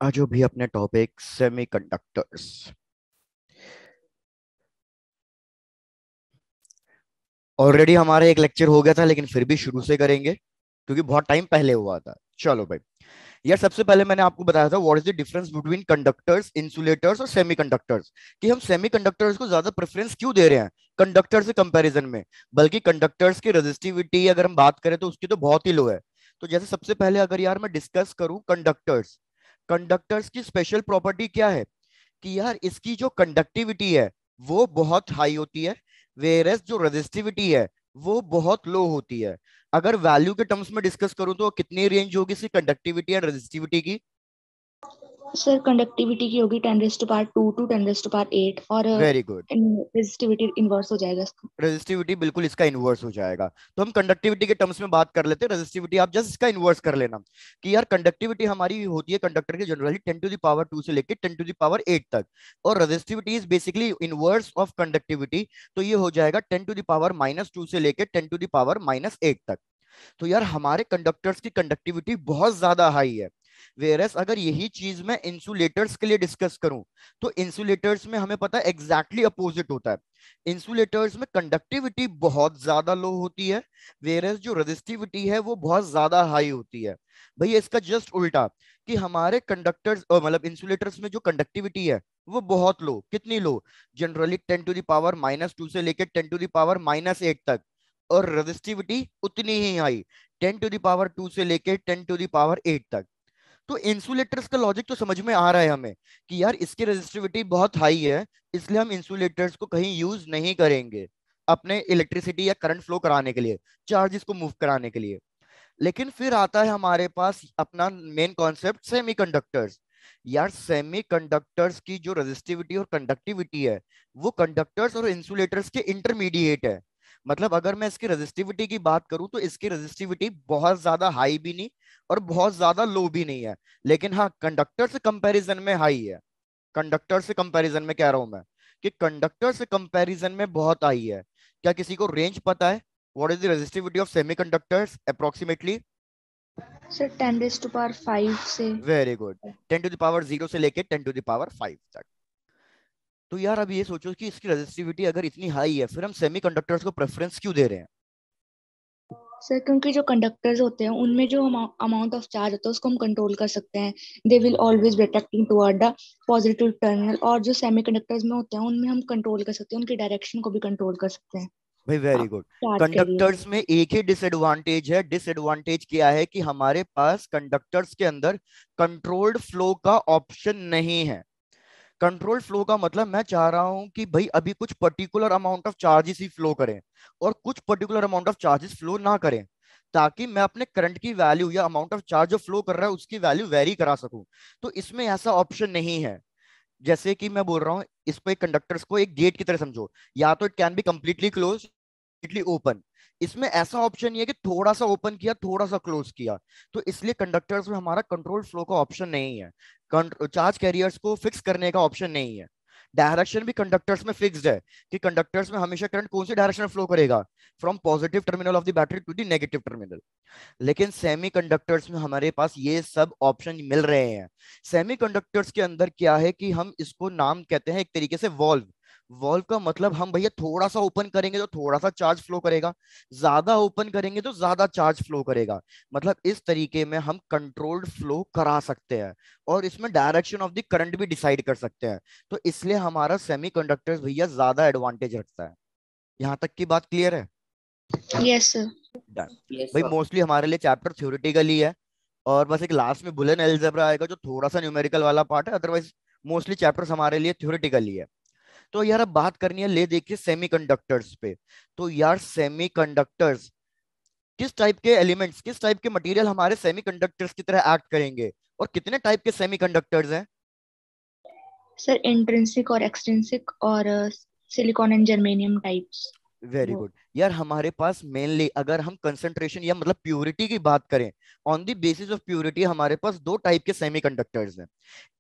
आज भी अपने टॉपिक सेमीकंडक्टर्स। ऑलरेडी हमारा एक लेक्चर हो गया था, लेकिन फिर भी शुरू से करेंगे क्योंकि बहुत टाइम पहले हुआ था। चलो भाई, यार सबसे पहले मैंने आपको बताया था what is the difference between conductors, insulators और सेमीकंडक्टर्स, कि हम सेमीकंडक्टर्स को ज्यादा प्रेफरेंस क्यों दे रहे हैं कंडक्टर से कंपैरिजन में। बल्कि कंडक्टर्स की रेजिस्टिविटी अगर हम बात करें तो उसकी तो बहुत ही लो है। तो जैसे सबसे पहले अगर यार मैं डिस्कस करूं कंडक्टर्स, कंडक्टर्स की स्पेशल प्रॉपर्टी क्या है कि यार इसकी जो कंडक्टिविटी है वो बहुत हाई होती है, वेरस जो रेजिस्टिविटी है वो बहुत लो होती है। अगर वैल्यू के टर्म्स में डिस्कस करूं तो कितनी रेंज होगी इसकी कंडक्टिविटी एंड रेजिस्टिविटी की? सर कंडक्टिविटी की होगी 10⁻² टू 10⁻8 और वेरी गुड। रेजिस्टिविटी इनवर्स हो जाएगा इसका। रेजिस्टिविटी बिल्कुल इसका इनवर्स हो जाएगा। तो हम कंडक्टिविटी के टर्म्स में बात कर लेते हैं, रेजिस्टिविटी आप जस्ट इसका इनवर्स कर लेना। कि यार कंडक्टिविटी हमारी होती है कंडक्टर की जनरली 10⁻²₂ से लेकर 10⁻8 तक, और resistivity is basically inverse of conductivity. तो ये हो जाएगा 10⁻⁻² से लेकर 10⁻⁻8 तक। तो यार हमारे कंडक्टर्स की कंडक्टिविटी बहुत ज्यादा हाई है। वेरस अगर यही चीज मैं इंसुलेटर्स के लिए डिस्कस करूं तो इंसुलेटर्स में हमें पता है एग्जैक्टली अपोजिट होता है। इंसुलेटर्स में कंडक्टिविटी बहुत ज्यादा लो होती है, वेरस जो रेजिस्टिविटी है वो बहुत ज्यादा हाई होती है। भैया इसका जस्ट उल्टा, कि हमारे कंडक्टर्स मतलब इंसुलेटर्स में जो कंडक्टिविटी है वो बहुत लो। कितनी लो? जनरली 10⁻⁻² से लेकर 10⁻⁻8 तक। और रेजिस्टिविटी उतनी ही हाई, 10⁻² से लेके 10⁻8 तक। तो इंसुलेटर्स का लॉजिक तो समझ में आ रहा है हमें कि यार इसकी रेजिस्टिविटी बहुत हाई है, इसलिए हम इंसुलेटर्स को कहीं यूज नहीं करेंगे अपने इलेक्ट्रिसिटी या करंट फ्लो कराने के लिए, चार्जेस को मूव कराने के लिए। लेकिन फिर आता है हमारे पास अपना मेन कॉन्सेप्ट सेमीकंडक्टर्स। यार सेमीकंडक्टर्स की जो रेजिस्टिविटी और कंडक्टिविटी है वो कंडक्टर्स और इंसुलेटर्स के इंटरमीडिएट है। मतलब अगर मैं इसकी रेजिस्टिविटी की बात करूं तो इसकी रेजिस्टिविटी बहुत ज्यादा हाई भी नहीं और बहुत ज्यादा लो भी नहीं है, लेकिन हाँ कंडक्टर से कंपैरिजन में हाई है। कंडक्टर से कंपैरिजन में कह रहा हूं मैं कि कंडक्टर से कंपैरिजन में बहुत हाई है। क्या किसी को रेंज पता है what is the resistivity of semiconductors approximately? Sir 10⁻5 से। Very good. 10⁻0 से लेके 10⁻5 तक। तो यार अब ये सोचो कि इसकी रेजिस्टिविटी अगर इतनी हाई है फिर हम सेमीकंडक्टर्स को प्रेफरेंस क्यों दे रहे हैं? सर क्योंकि जो कंडक्टर्स होते हैं उनमें जो अमाउंट ऑफ चार्ज होता है उसको हम कंट्रोल कर सकते हैं। They will always B attracting toward the positive terminal. और जो सेमीकंडक्टर्स में होते हैं उनमें हम कंट्रोल कर सकते हैं, उनकी डायरेक्शन को भी कंट्रोल कर सकते हैं। भाई वेरी आप गुड। Charge carrier. कंडक्टर्स में एक ही डिसएडवांटेज है, डिसएडवांटेज क्या है कि हमारे पास कंडक्टर्स के अंदर कंट्रोल्ड फ्लो का ऑप्शन नहीं है। कंट्रोल फ्लो का मतलब मैं चाह रहा हूं कि भाई अभी कुछ particular amount of charges he flow करें और कुछ particular amount of charges flow ना करें, ताकि मैं अपने करंट की वैल्यू या अमाउंट ऑफ चार्ज जो फ्लो कर रहा है उसकी वैल्यू वेरी करा सकूं। तो इसमें ऐसा ऑप्शन नहीं है। जैसे कि मैं बोल रहा हूँ इसको एक कंडक्टर्स को एक गेट की तरह समझो, या तो it can be completely close, completely open. इसमें ऐसा ऑप्शन नहीं है कि थोड़ा सा ओपन किया थोड़ा सा क्लोज किया। तो इसलिए कंडक्टर्स में हमारा कंट्रोल फ्लो का ऑप्शन नहीं है, चार्ज कैरियर्स को फिक्स करने का ऑप्शन नहीं है। डायरेक्शन भी कंडक्टर्स में फिक्स्ड है कि कंडक्टर्स में हमेशा करंट कौन सी डायरेक्शन में फ्लो करेगा, from positive terminal of the battery to the negative terminal. लेकिन सेमीकंडक्टर्स में हमारे पास ये सब ऑप्शन मिल रहे हैं। सेमीकंडक्टर्स के अंदर क्या है कि हम इसको नाम कहते हैं एक तरीके से वॉल्व। वॉल्व का मतलब हम भैया थोड़ा सा ओपन करेंगे तो थोड़ा सा चार्ज फ्लो करेगा, ज्यादा ओपन करेंगे तो ज्यादा चार्ज फ्लो करेगा। मतलब इस तरीके में हम कंट्रोल्ड फ्लो करा सकते हैं और इसमें डायरेक्शन ऑफ द करंट भी डिसाइड कर सकते हैं। तो इसलिए हमारा सेमीकंडक्टर्स भैया ज्यादा एडवांटेज रखता है। यहां तक की बात क्लियर है? Yes sir. Done. भाई मोस्टली हमारे लिए चैप्टर थ्योरेटिकल ही है, और बस एक लास्ट में बुलियन अलजेब्रा आएगा जो थोड़ा सा न्यूमेरिकल वाला पार्ट है, अदरवाइज मोस्टली चैप्टर्स हमारे लिए थ्योरेटिकल ही है। तो यार अब बात करनी है, ले देखिए सेमीकंडक्टर्स पे। तो यार सेमीकंडक्टर्स किस टाइप के एलिमेंट्स, किस टाइप के मटेरियल हमारे सेमीकंडक्टर्स की तरह एक्ट करेंगे, और कितने टाइप के सेमीकंडक्टर्स हैं? सर इंट्रिंसिक और एक्सट्रिंसिक और silicon and germanium types. Very वो गुड। यार हमारे पास मेनली अगर हम कंसंट्रेशन या मतलब प्योरिटी की बात करें, on the basis of purity हमारे पास दो टाइप के सेमीकंडक्टर्स हैं।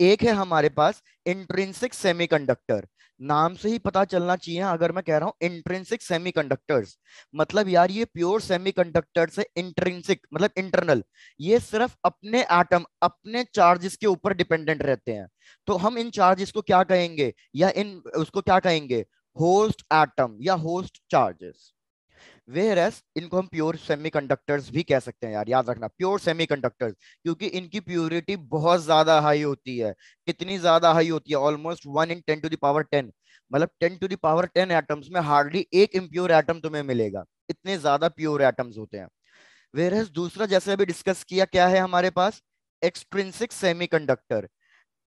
एक है हमारे पास इंट्रिंसिक सेमीकंडक्टर, नाम से ही पता चलना चाहिए अगर मैं कह रहा हूं इंट्रिंसिक सेमीकंडक्टर्स, मतलब यार ये प्योर सेमीकंडक्टर्स है। इंट्रिंसिक मतलब इंटरनल, ये सिर्फ अपने एटम अपने चार्जेस के ऊपर डिपेंडेंट रहते हैं। तो हम इन चार्जेस को क्या कहेंगे, या इन उसको क्या कहेंगे, होस्ट एटम या होस्ट चार्जेस। वेयर एस इनको हम प्योर सेमीकंडक्टर्स भी कह सकते हैं यार, याद रखना प्योर सेमीकंडक्टर्स, क्योंकि इनकी प्योरिटी बहुत ज्यादा हाई होती है। कितनी ज्यादा हाई होती है, ऑलमोस्ट 1 × 10⁻10, मतलब 10⁻10 एटम्स में हार्डली एक इम्प्योर एटम तुम्हें मिलेगा, इतने ज्यादा प्योर एटम्स होते हैं। वेयर एस दूसरा, जैसे अभी डिस्कस किया, क्या है हमारे पास, एक्सट्रिंसिक सेमीकंडक्टर।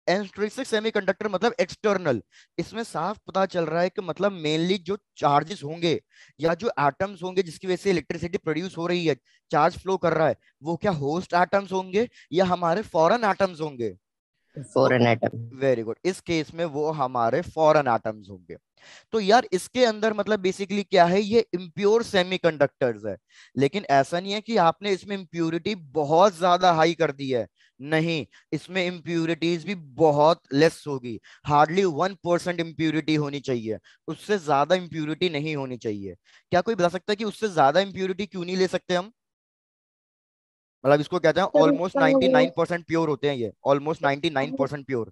एक्सट्रिंसिक सेमीकंडक्टर मतलब एक्सटर्नल, इसमें साफ पता चल रहा है कि मतलब मेनली जो चार्जेस होंगे या जो एटम्स होंगे जिसकी वजह से इलेक्ट्रिसिटी प्रोड्यूस हो रही है, चार्ज फ्लो कर रहा है, वो क्या होस्ट एटम्स होंगे या हमारे फॉरेन एटम्स होंगे। तो फॉरेन एटम। वेरी गुड, इस केस में वो हमारे फॉरेन एटम्स होंगे। तो यार इसके अंदर मतलब बेसिकली क्या है, ये इम्प्योर सेमीकंडक्टर्स है। लेकिन ऐसा नहीं है कि आपने इसमें इम्प्योरिटी बहुत ज्यादा हाई कर दी है, नहीं, इसमें इम्प्योरिटीज भी बहुत लेस होगी। हार्डली 1% इम्प्योरिटी होनी चाहिए, उससे ज्यादा इम्प्योरिटी नहीं होनी चाहिए। क्या कोई बता सकता है कि उससे ज्यादा इम्प्योरिटी क्यों नहीं ले सकते हम? मतलब इसको कहते हैं सर ऑलमोस्ट उसका वो 99% प्योर होते हैं ये, almost 99% pure.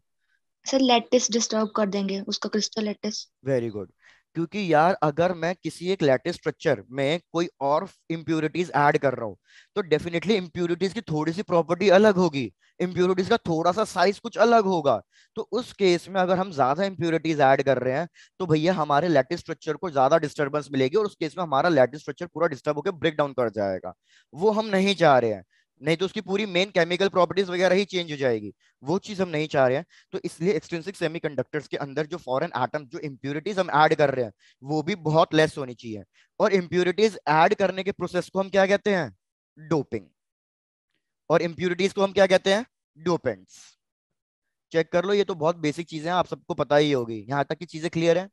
Sir lattice disturb कर देंगे उसका क्रिस्टल लैटिस। वेरी गुड, क्योंकि यार अगर मैं किसी एक लैटिस स्ट्रक्चर में कोई और इंप्यूरिटीज ऐड कर रहा हूँ, तो डेफिनेटली इंप्यूरिटीज की थोड़ी सी प्रॉपर्टी अलग होगी, इंप्यूरिटीज का थोड़ा सा साइज कुछ अलग होगा। तो उस केस में अगर हम ज्यादा इंप्यूरिटीज ऐड कर रहे हैं, तो भैया हमारे लैटिस स्ट्रक्चर को ज्यादा डिस्टर्बेंस मिलेगी, और उस केस में हमारा लैटिस स्ट्रक्चर पूरा डिस्टर्ब होकर ब्रेक डाउन कर जाएगा। वो हम नहीं चाह रहे हैं, नहीं तो उसकी पूरी मेन केमिकल प्रॉपर्टीज वगैरह ही चेंज हो जाएगी, वो चीज हम नहीं चाह रहे हैं। तो इसलिए एक्सट्रिंसिक सेमीकंडक्टर्स के अंदर जो फॉरेन एटम, जो इंप्यूरिटीज हम ऐड कर रहे हैं, वो भी बहुत लेस होनी चाहिए। और इंप्यूरिटीज ऐड करने के प्रोसेस को हम क्या कहते हैं, डोपिंग। और इंप्यूरिटीज को हम क्या कहते हैं, डोपेंट्स। चेक कर लो, ये तो बहुत बेसिक चीजें हैं, आप सबको पता ही होगी। यहाँ तक की चीजें क्लियर है?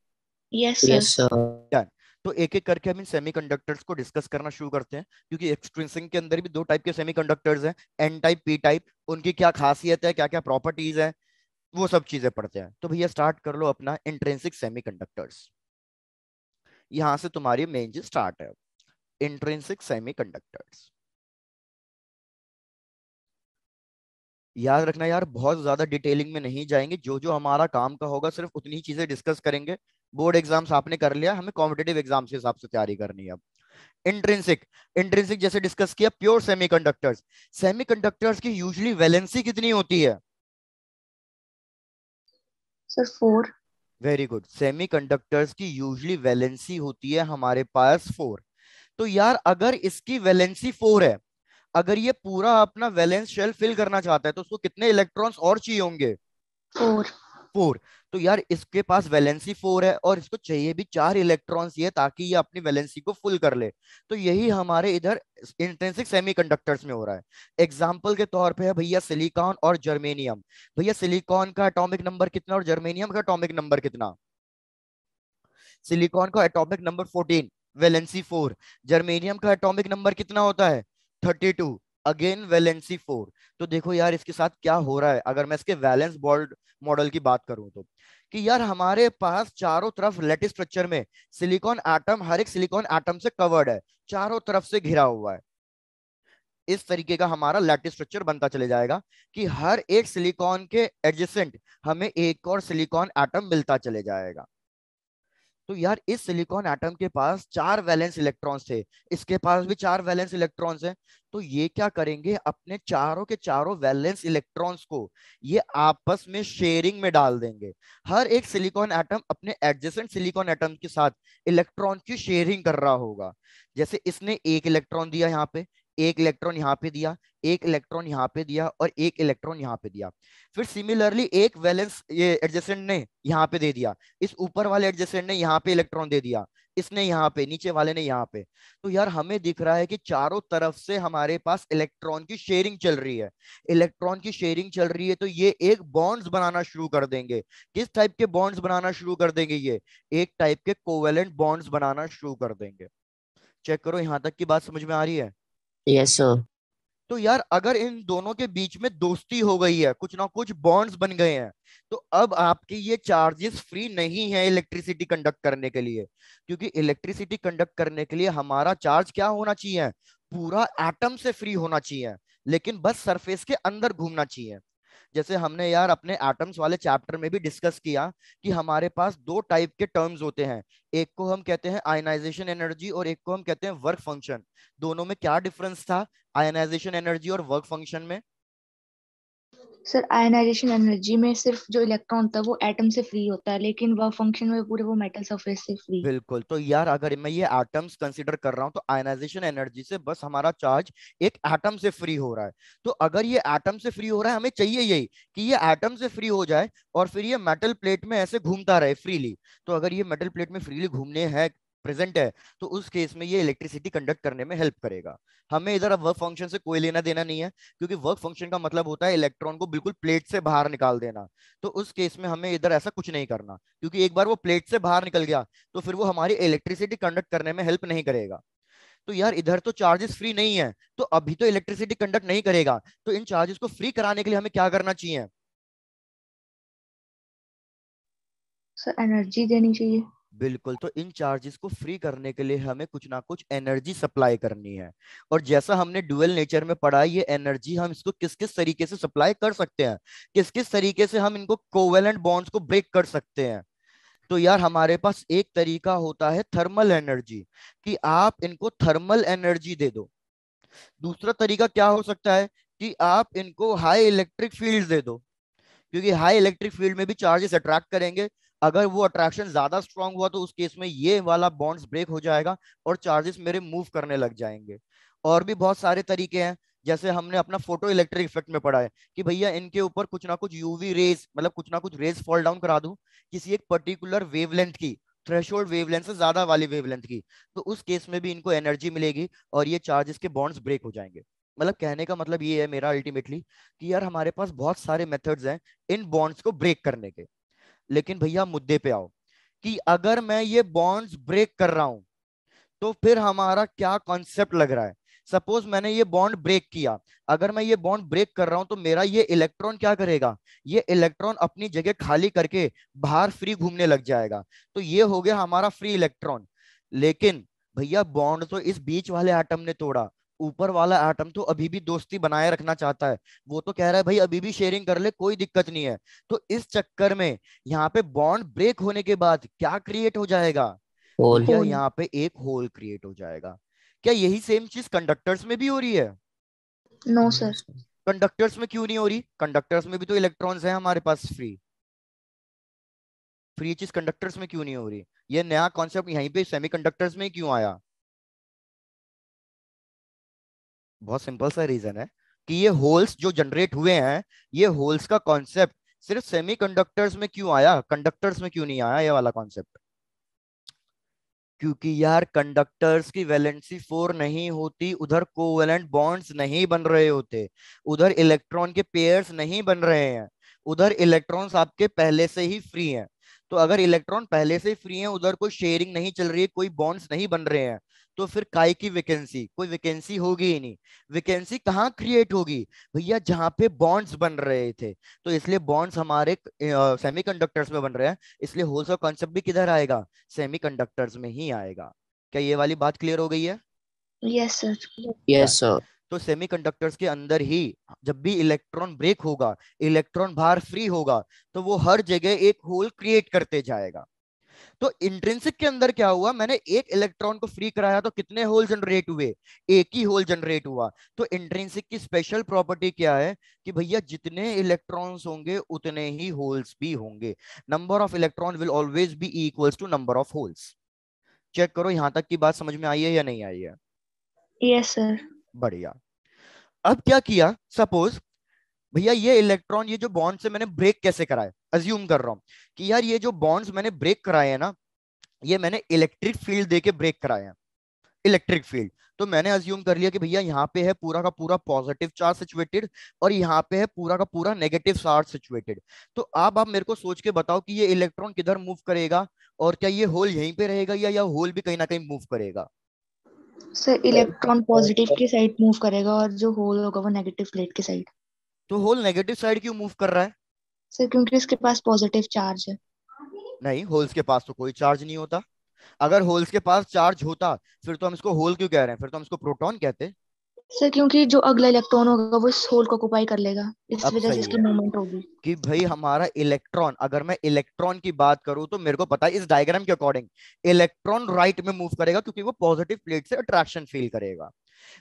Yes sir. Yes sir. Done. तो एक एक करके हम इन सेमीकंडक्टर्स को डिस्कस करना शुरू करते हैं, क्योंकि एक्सट्रिंसिक के अंदर भी दो टाइप के सेमीकंडक्टर्स हैं, एन टाइप पी टाइप। उनकी क्या खासियत है, क्या क्या प्रॉपर्टीज है, वो सब चीजें पढ़ते हैं। तो भैया स्टार्ट कर लो अपना इंट्रिंसिक सेमीकंडक्टर्स। यहां से तुम्हारी मेन चीज स्टार्ट है, इंट्रिंसिक सेमीकंडक्टर्स। याद रखना यार, बहुत ज्यादा डिटेलिंग में नहीं जाएंगे, जो जो हमारा काम का होगा सिर्फ उतनी ही चीजें डिस्कस करेंगे। बोर्ड एग्जाम्स आपने कर लिया, हमें कॉम्पिटेटिव एग्जाम्स के हिसाब से तैयारी करनी है अब। इंट्रिंसिक, इंट्रिंसिक जैसे डिस्कस किया, प्योर सेमीकंडक्टर्स। सेमीकंडक्टर्स की यूजुअली वैलेंसी कितनी होती है? सर 4। वेरी गुड, सेमीकंडक्टर्स की यूजुअली वैलेंसी होती है हमारे पास 4। तो यार अगर इसकी वैलेंसी 4 है, अगर ये पूरा अपना वैलेंस शेल फिल करना चाहता है, तो उसको कितने इलेक्ट्रॉन्स और चाहिए होंगे? 4। 4। तो यार इसके पास वैलेंसी 4 है, और इसको चाहिए भी 4 इलेक्ट्रॉन्स ये, ताकि ये अपनी वैलेंसी को फुल कर ले। तो यही हमारे इधर इंट्रिंसिक सेमीकंडक्टर्स में हो रहा है। एग्जाम्पल के तौर पे है भैया सिलिकॉन और जर्मेनियम। भैया सिलिकॉन का एटॉमिक नंबर कितना और जर्मेनियम का एटॉमिक नंबर कितना? सिलिकॉन का एटॉमिक नंबर 14, वैलेंसी 4। जर्मेनियम का एटॉमिक नंबर कितना होता है? 32, अगेन वैलेंसी 4। तो देखो यार इसके साथ क्या हो रहा है, अगर मैं इसके वैलेंस बॉन्ड मॉडल की बात करूं तो, कि यार हमारे पास चारों तरफ लेटिस स्ट्रक्चर में सिलिकॉन एटम, हर एक सिलिकॉन एटम से कवर्ड है, चारों तरफ से घिरा हुआ है। इस तरीके का हमारा लैटिस स्ट्रक्चर बनता चले जाएगा, कि हर एक सिलिकॉन के एडजेसेंट हमें एक और सिलिकॉन एटम मिलता चले जाएगा। तो यार इस सिलिकॉन एटम के पास 4 वैलेंस इलेक्ट्रॉन्स थे, इसके पास भी 4 वैलेंस इलेक्ट्रॉन्स हैं। तो ये क्या करेंगे, अपने चारों के चारों वैलेंस इलेक्ट्रॉन्स को ये आपस में शेयरिंग में डाल देंगे। हर एक सिलिकॉन एटम अपने एडजेसेंट सिलिकॉन एटम के साथ इलेक्ट्रॉन की शेयरिंग कर रहा होगा। जैसे इसने एक इलेक्ट्रॉन दिया यहाँ पे, एक इलेक्ट्रॉन यहाँ पे दिया, एक इलेक्ट्रॉन यहाँ पे दिया, और एक इलेक्ट्रॉन यहाँ पे दिया। फिर सिमिलरली एक वैलेंस ये एडजेसेंट ने यहाँ पे दे दिया, इस ऊपर वाले एडजेसेंट ने यहाँ पे इलेक्ट्रॉन दे दिया, इसने यहाँ पे, नीचे वाले ने यहाँ पे। तो यार हमें दिख रहा है कि चारों तरफ से हमारे पास इलेक्ट्रॉन की शेयरिंग चल रही है। इलेक्ट्रॉन की शेयरिंग चल रही है, तो ये एक बॉन्ड्स बनाना शुरू कर देंगे। किस टाइप के बॉन्ड्स बनाना शुरू कर देंगे? ये एक टाइप के कोवेलेंट बॉन्ड्स बनाना शुरू कर देंगे। चेक करो, यहां तक की बात समझ में आ रही है? Yes sir. तो यार अगर इन दोनों के बीच में दोस्ती हो गई है, कुछ ना कुछ बॉन्ड्स बन गए हैं, तो अब आपकी ये चार्जेस फ्री नहीं है इलेक्ट्रिसिटी कंडक्ट करने के लिए। क्योंकि इलेक्ट्रिसिटी कंडक्ट करने के लिए हमारा चार्ज क्या होना चाहिए, पूरा एटम से फ्री होना चाहिए, लेकिन बस सरफेस के अंदर घूमना चाहिए। जैसे हमने यार अपने एटम्स वाले चैप्टर में भी डिस्कस किया कि हमारे पास दो टाइप के टर्म्स होते हैं, एक को हम कहते हैं आयनाइजेशन एनर्जी और एक को हम कहते हैं वर्क फंक्शन। दोनों में क्या डिफरेंस था आयनाइजेशन एनर्जी और वर्क फंक्शन में? सर आयनाइजेशन एनर्जी में सिर्फ जो इलेक्ट्रॉन होता है वो एटम से फ्री होता है, लेकिन वह फंक्शन में पूरे वो मेटल सरफेस से फ्री। बिल्कुल। तो यार अगर मैं ये एटम्स कंसीडर कर रहा हूं तो आयनाइजेशन एनर्जी से बस हमारा चार्ज एक एटम से फ्री हो रहा है। तो अगर ये एटम से फ्री हो रहा है, हमें चाहिए यही कि ये एटम से फ्री हो जाए और फिर ये मेटल प्लेट में ऐसे घूमता रहे फ्रीली। तो अगर ये मेटल प्लेट में फ्रीली घूमने है प्रेजेंट है, तो उस केस में ये इलेक्ट्रिसिटी कंडक्ट करने में हेल्प करेगा। हमें इधर अब वर्क फंक्शन से कोई लेना देना नहीं है, क्योंकि वर्क फंक्शन का मतलब होता है इलेक्ट्रॉन को बिल्कुल प्लेट से बाहर निकाल देना। तो उस केस में हमें इधर ऐसा कुछ नहीं करना, क्योंकि एक बार वो प्लेट से बाहर निकल गया तो फिर वो हमारी इलेक्ट्रिसिटी कंडक्ट करने में हेल्प नहीं करेगा। तो यार इधर तो चार्जेस फ्री नहीं है, तो अभी तो इलेक्ट्रिसिटी कंडक्ट नहीं करेगा, तो इन चार्जेस को फ्री कराने के लिए हमें क्या करना चाहिए? सर एनर्जी देनी चाहिए। बिल्कुल। तो इन चार्जेस को फ्री करने के लिए हमें कुछ ना कुछ एनर्जी सप्लाई करनी है। और जैसा हमने ड्यूअल नेचर में पढ़ा, ये एनर्जी हम इसको किस किस तरीके से सप्लाई कर सकते हैं, किस किस तरीके से हम इनको कोवेलेंट बॉन्ड्स को ब्रेक कर सकते हैं। तो यार हमारे पास एक तरीका होता है थर्मल एनर्जी, कि आप इनको थर्मल एनर्जी दे दो। दूसरा तरीका क्या हो सकता है कि आप इनको हाई इलेक्ट्रिक फील्ड दे दो, क्योंकि हाई इलेक्ट्रिक फील्ड में भी चार्जेस अट्रैक्ट करेंगे। अगर वो अट्रैक्शन ज्यादा स्ट्रांग हुआ तो उस केस में ये वाला बॉन्ड्स ब्रेक हो जाएगा और चार्जेस मेरे मूव करने लग जाएंगे। और भी बहुत सारे तरीके हैं, जैसे हमने अपना फोटो इलेक्ट्रिक इफेक्ट में पढ़ा है कि भैया इनके ऊपर कुछ ना कुछ यूवी रेज, मतलब कुछ ना कुछ रेज फॉल डाउन करा दूं किसी एक पर्टिकुलर वेवलेंथ की, थ्रेशोल्ड वेवलेंथ से ज्यादा वाली वेवलेंथ की, तो उस केस में भी इनको एनर्जी मिलेगी और ये चार्जेस के बॉन्ड्स ब्रेक हो जाएंगे। मतलब कहने का मतलब ये है मेरा अल्टीमेटली कि यार हमारे पास बहुत सारे मेथड्स हैं इन बॉन्ड्स को ब्रेक करने के। लेकिन भैया मुद्दे पे आओ कि अगर मैं ये बॉन्ड्स ब्रेक कर रहा हूं तो फिर हमारा क्या कॉन्सेप्ट लग रहा है। सपोज मैंने ये बॉन्ड ब्रेक किया, अगर मैं ये बॉन्ड ब्रेक कर रहा हूं तो मेरा ये इलेक्ट्रॉन क्या करेगा, ये इलेक्ट्रॉन अपनी जगह खाली करके बाहर फ्री घूमने लग जाएगा। तो ये हो गया हमारा फ्री इलेक्ट्रॉन। लेकिन भैया बॉन्ड तो इस बीच वाले एटम ने तोड़ा, ऊपर वाला एटम तो अभी भी दोस्ती बनाए रखना चाहता है। वो तो कह रहा है भाई अभी भी शेयरिंग कर ले, कोई दिक्कत नहीं है। तो इस चक्कर में यहाँ पे बॉन्ड ब्रेक होने के बाद क्या क्रिएट हो जाएगा, होल। भैया होल। यहाँ पे एक होल क्रिएट हो जाएगा। क्या यही सेम चीज कंडक्टर्स में भी हो रही है? No sir. कंडक्टर्स में क्यों नहीं हो रही? कंडक्टर्स में भी तो इलेक्ट्रॉन्स हैं हमारे पास फ्री। फ्री चीज कंडक्टर्स में क्यों नहीं हो रही? ये नया कॉन्सेप्ट यहीं पे सेमीकंडक्टर्स में ही क्यों आया? बहुत सिंपल सा रीजन है कि ये होल्स जो जनरेट हुए हैं, ये होल्स का कॉन्सेप्ट सिर्फ सेमीकंडक्टर्स में क्यों आया, कंडक्टर्स में क्यों नहीं आया ये वाला कॉन्सेप्ट? क्योंकि यार कंडक्टर्स की वैलेंसी 4 नहीं होती, उधर कोवेलेंट बॉन्ड्स नहीं बन रहे होते, उधर इलेक्ट्रॉन के पेयर्स नहीं बन रहे हैं, उधर इलेक्ट्रॉन्स आपके पहले से ही फ्री हैं। तो अगर इलेक्ट्रॉन पहले से ही फ्री हैं, उधर कोई शेयरिंग नहीं चल रही है, कोई बॉन्ड्स नहीं बन रहे हैं, तो फिर काय की वैकेंसी, कोई वैकेंसी होगी ही नहीं। वैकेंसी कहाँ क्रिएट होगी भैया, जहां पे बॉन्ड्स बन रहे थे। तो इसलिए बॉन्ड्स हमारे सेमीकंडक्टर्स में बन रहे हैं, इसलिए होल का कॉन्सेप्ट भी किधर आएगा, सेमीकंडक्टर्स में ही आएगा। क्या ये वाली बात क्लियर हो गई है? Yes sir. Yes done. Sir. तो सेमीकंडक्टर्स के अंदर ही जब भी इलेक्ट्रॉन ब्रेक होगा, इलेक्ट्रॉन बाहर फ्री होगा, तो वो हर जगह एक होल क्रिएट करते जाएगा। तो इंट्रिंसिक के अंदर क्या हुआ, मैंने एक इलेक्ट्रॉन को फ्री कराया तो कितने होल जनरेट हुए, एक ही होल जनरेट हुआ। तो इंट्रिंसिक की स्पेशल प्रॉपर्टी क्या है कि भैया जितने इलेक्ट्रॉन्स होंगे उतने ही होल्स भी होंगे। Number of electron will always be equals to number of holes. Check करो यहां तक की बात समझ में आई है या नहीं आई है? Yes sir. बढ़िया। अब क्या किया, सपोज भैया ये इलेक्ट्रॉन, ये जो बॉन्ड से मैंने ब्रेक कैसे कराए, अज्यूम कर रहा हूं कि यार ये जो बॉन्ड्स मैंने ब्रेक कराए हैं ना, ये मैंने इलेक्ट्रिक फील्ड देके ब्रेक कराए हैं। इलेक्ट्रिक फील्ड, तो मैंने अज्यूम कर लिया कि भैया यहाँ पे है पूरा का पूरा पॉजिटिव चार्ज सिचुएटेड और यहाँ पे है पूरा का पूरा नेगेटिव चार्ज सिचुएटेड। तो अब आप मेरे को सोच के बताओ कि ये इलेक्ट्रॉन किधर मूव करेगा, और क्या ये होल यहीं पे रहेगा या होल भी कहीं ना कहीं मूव करेगा? सर इलेक्ट्रॉन पॉजिटिव की साइड मूव करेगा और जो होल होगा वो नेगेटिव प्लेट की साइड। तो होल नेगेटिव साइड क्यों मूव कर रहा है? सर क्योंकि इसके पास पॉजिटिव चार्ज है। नहीं, होल्स के पास तो कोई चार्ज नहीं होता। अगर होल्स के पास चार्ज होता फिर तो हम इसको होल क्यों कह रहे हैं, फिर तो हम इसको प्रोटॉन कहते। सर क्योंकि जो अगला इलेक्ट्रॉन होगा वो इस होल को ऑक्युपाई कर लेगा, इस अब वजह से सही इसकी है मूवमेंट होगी। कि भाई हमारा इलेक्ट्रॉन, अगर मैं इलेक्ट्रॉन की बात करूं तो मेरे को पता है इस डायग्राम के अकॉर्डिंग इलेक्ट्रॉन राइट में मूव करेगा क्योंकि वो पॉजिटिव प्लेट से अट्रैक्शन फील करेगा।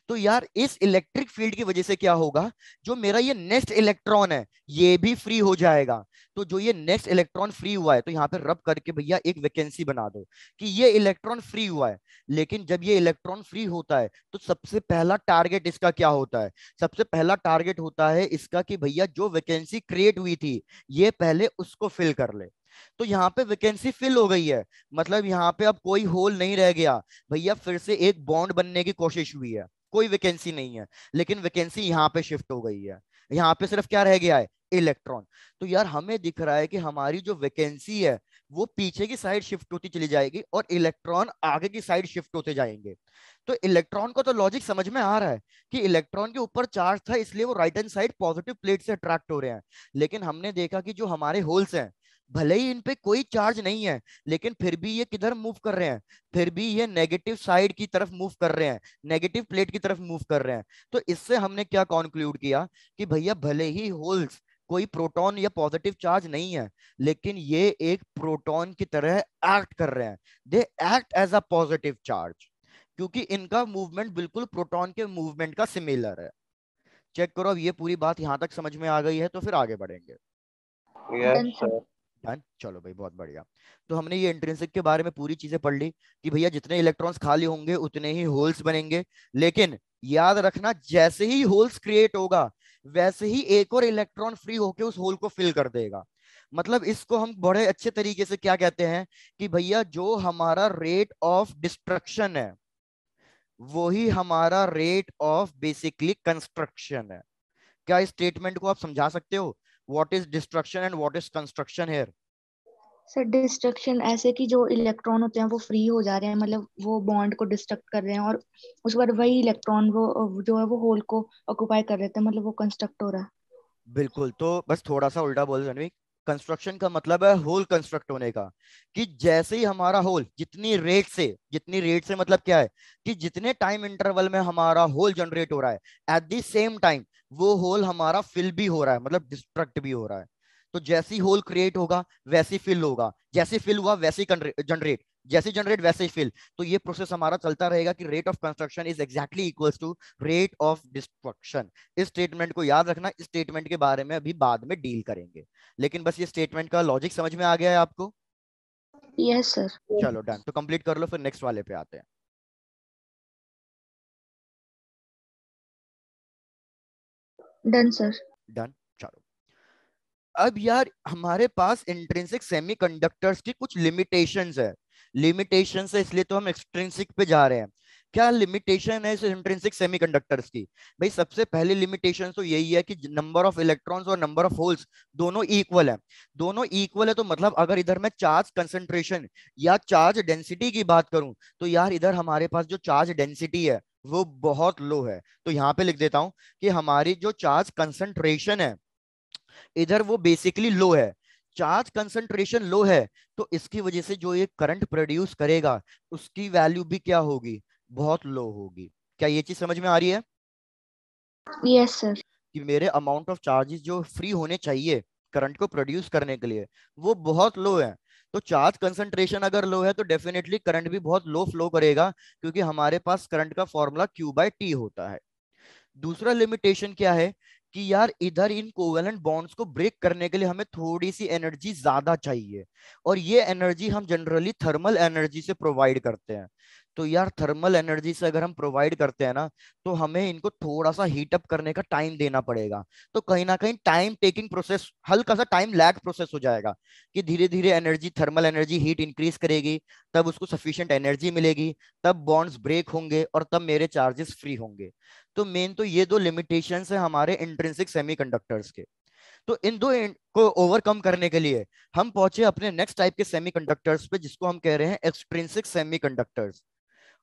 तो यार इस इलेक्ट्रिक फील्ड की वजह से क्या होगा, जो मेरा ये नेक्स्ट इलेक्ट्रॉन है ये भी फ्री हो जाएगा। तो जो ये नेक्स्ट इलेक्ट्रॉन फ्री हुआ है, तो यहाँ पे रब करके भैया एक वैकेंसी बना दो कि ये इलेक्ट्रॉन फ्री हुआ है। लेकिन जब ये इलेक्ट्रॉन फ्री होता है तो सबसे पहला टारगेट इसका क्या होता है? सबसे पहला टारगेट होता है इसका कि भैया जो वैकेंसी क्रिएट हुई थी ये पहले उसको फिल कर ले। तो यहाँ पे वैकेंसी फिल हो गई है, मतलब यहाँ पे अब कोई होल नहीं रह गया भैया, फिर से एक बॉन्ड बनने की कोशिश हुई है, कोई वैकेंसी नहीं है, लेकिन वैकेंसी यहाँ पे शिफ्ट हो गई है। यहाँ पे सिर्फ क्या रह गया है? इलेक्ट्रॉन। तो यार हमें दिख रहा है कि हमारी जो वैकेंसी है वो पीछे की साइड शिफ्ट होती चली जाएगी और इलेक्ट्रॉन आगे की साइड शिफ्ट होते जाएंगे। तो इलेक्ट्रॉन को तो लॉजिक समझ में आ रहा है कि इलेक्ट्रॉन के ऊपर चार्ज था इसलिए वो right hand side positive plate से अट्रैक्ट हो रहे हैं। लेकिन हमने देखा कि जो हमारे होल्स हैं, भले ही इन पे कोई चार्ज नहीं है लेकिन फिर भी ये किधर मूव कर रहे हैं? फिर भी ये नेगेटिव साइड की तरफ मूव कर रहे हैं, नेगेटिव प्लेट की तरफ मूव कर रहे हैं। तो इससे हमने क्या कंक्लूड किया कि भैया भले ही होल्स कोई प्रोटॉन या पॉजिटिव चार्ज नहीं है लेकिन ये एक प्रोटॉन की तरह एक्ट कर रहे हैं, they act as a positive charge, क्योंकि इनका मूवमेंट बिल्कुल प्रोटॉन के मूवमेंट का सिमिलर है। चेक करो, अब ये पूरी बात यहां तक समझ में आ गई है तो फिर आगे बढ़ेंगे। Done yes sir. Sir. Done, चलो भाई बहुत बढ़िया। तो हमने ये इंट्रिंसिक के बारे में पूरी चीजें पढ़ ली कि भैया जितने इलेक्ट्रॉन्स खाली होंगे उतने ही होल्स बनेंगे। लेकिन याद रखना, जैसे ही होल्स क्रिएट होगा वैसे ही एक और इलेक्ट्रॉन फ्री होके उस होल को फिल कर देगा। मतलब इसको हम बड़े अच्छे तरीके से क्या कहते हैं कि भैया जो हमारा रेट ऑफ डिस्ट्रक्शन है वही हमारा रेट ऑफ बेसिकली कंस्ट्रक्शन है। क्या इस स्टेटमेंट को आप समझा सकते हो? What is destruction and what is construction here? Sir destruction ऐसे कि जो इलेक्ट्रॉन होते हैं वो फ्री हो जा रहे हैं, मतलब वो बॉन्ड को डिस्ट्रक्ट कर रहे हैं, और उस बार वही इलेक्ट्रॉन वो जो है वो होल को ऑक्युपाई कर रहे थे, मतलब वो कंस्ट्रक्ट हो रहा है। बिल्कुल, तो बस थोड़ा सा उल्टा बोल रहे, कंस्ट्रक्शन का मतलब है होल कंस्ट्रक्ट होने का। कि जैसे ही हमारा होल जितनी रेट से मतलब क्या है कि जितने टाइम इंटरवल में हमारा होल जनरेट हो रहा है एट द सेम टाइम वो होल हमारा फिल भी हो रहा है, मतलब डिस्ट्रक्ट भी हो रहा है। तो जैसी होल क्रिएट होगा वैसी फिल होगा, जैसी फिल हुआ वैसी जनरेट, जैसे जनरेट वैसे ही फिल। तो ये प्रोसेस हमारा चलता रहेगा कि rate of construction is exactly equals to rate of destruction. इस स्टेटमेंट को याद रखना, इस स्टेटमेंट के बारे में अभी बाद में डील करेंगे। लेकिन बस ये स्टेटमेंट का लॉजिक समझ में आ गया है आपको? Yes sir. चलो डन, तो कंप्लीट कर लो, फिर नेक्स्ट वाले पे आते हैं। Done sir. डन, चलो। अब यार हमारे पास इंट्रिंसिक सेमीकंडक्टर्स की कुछ लिमिटेशंस है। लिमिटेशंस है इसलिए तो हम एक्सट्रिंसिक पे जा रहे हैं। क्या लिमिटेशन है इस इंट्रिंसिक सेमीकंडक्टर्स की? भाई सबसे पहली लिमिटेशन तो यही है कि नंबर ऑफ इलेक्ट्रॉन्स और नंबर ऑफ होल्स दोनों इक्वल है। दोनों इक्वल है तो मतलब अगर इधर मैं चार्ज कंसंट्रेशन या चार्ज डेंसिटी की बात करूं तो यार इधर हमारे पास जो चार्ज डेंसिटी है वो बहुत लो है। तो यहां पे लिख देता हूं कि हमारी जो चार्ज कंसंट्रेशन है इधर वो बेसिकली लो है। चार्ज कंसंट्रेशन लो है तो इसकी वजह से जो ये करंट प्रोड्यूस करेगा उसकी वैल्यू भी क्या होगी? बहुत लो होगी। क्या ये चीज समझ में आ रही है यस सर। कि मेरे अमाउंट ऑफ चार्जेस जो फ्री होने चाहिए करंट को प्रोड्यूस करने के लिए वो बहुत लो है। तो चार्ज कंसंट्रेशन अगर लो है तो डेफिनेटली करंट भी बहुत लो फ्लो करेगा, क्योंकि हमारे पास करंट का फॉर्मूला Q/T होता है। दूसरा लिमिटेशन क्या है कि यार इधर इन कोवेलेंट बॉन्ड्स को ब्रेक करने के लिए हमें थोड़ी सी एनर्जी ज्यादा चाहिए, और ये एनर्जी हम जनरली थर्मल एनर्जी से प्रोवाइड करते हैं। तो यार थर्मल एनर्जी से अगर हम प्रोवाइड करते हैं ना तो हमें इनको थोड़ा सा हीट अप करने का टाइम देना पड़ेगा। तो कहीं ना कहीं टाइम टेकिंग प्रोसेस, हल्का सा टाइम लैग प्रोसेस हो जाएगा कि धीरे धीरे energy, thermal energy heat increase करेगी, तब उसको सफिशिएंट एनर्जी मिलेगी, तब बॉन्ड्स ब्रेक होंगे और तब मेरे चार्जेस फ्री होंगे। तो मेन तो ये दो लिमिटेशंस है हमारे इंट्रिंसिक सेमीकंडक्टर्स के। तो इन दो को ओवरकम करने के लिए हम पहुंचे अपने नेक्स्ट टाइप के सेमीकंडक्टर्स पे जिसको हम कह रहे हैं एक्सट्रिंसिक सेमीकंडक्टर्स।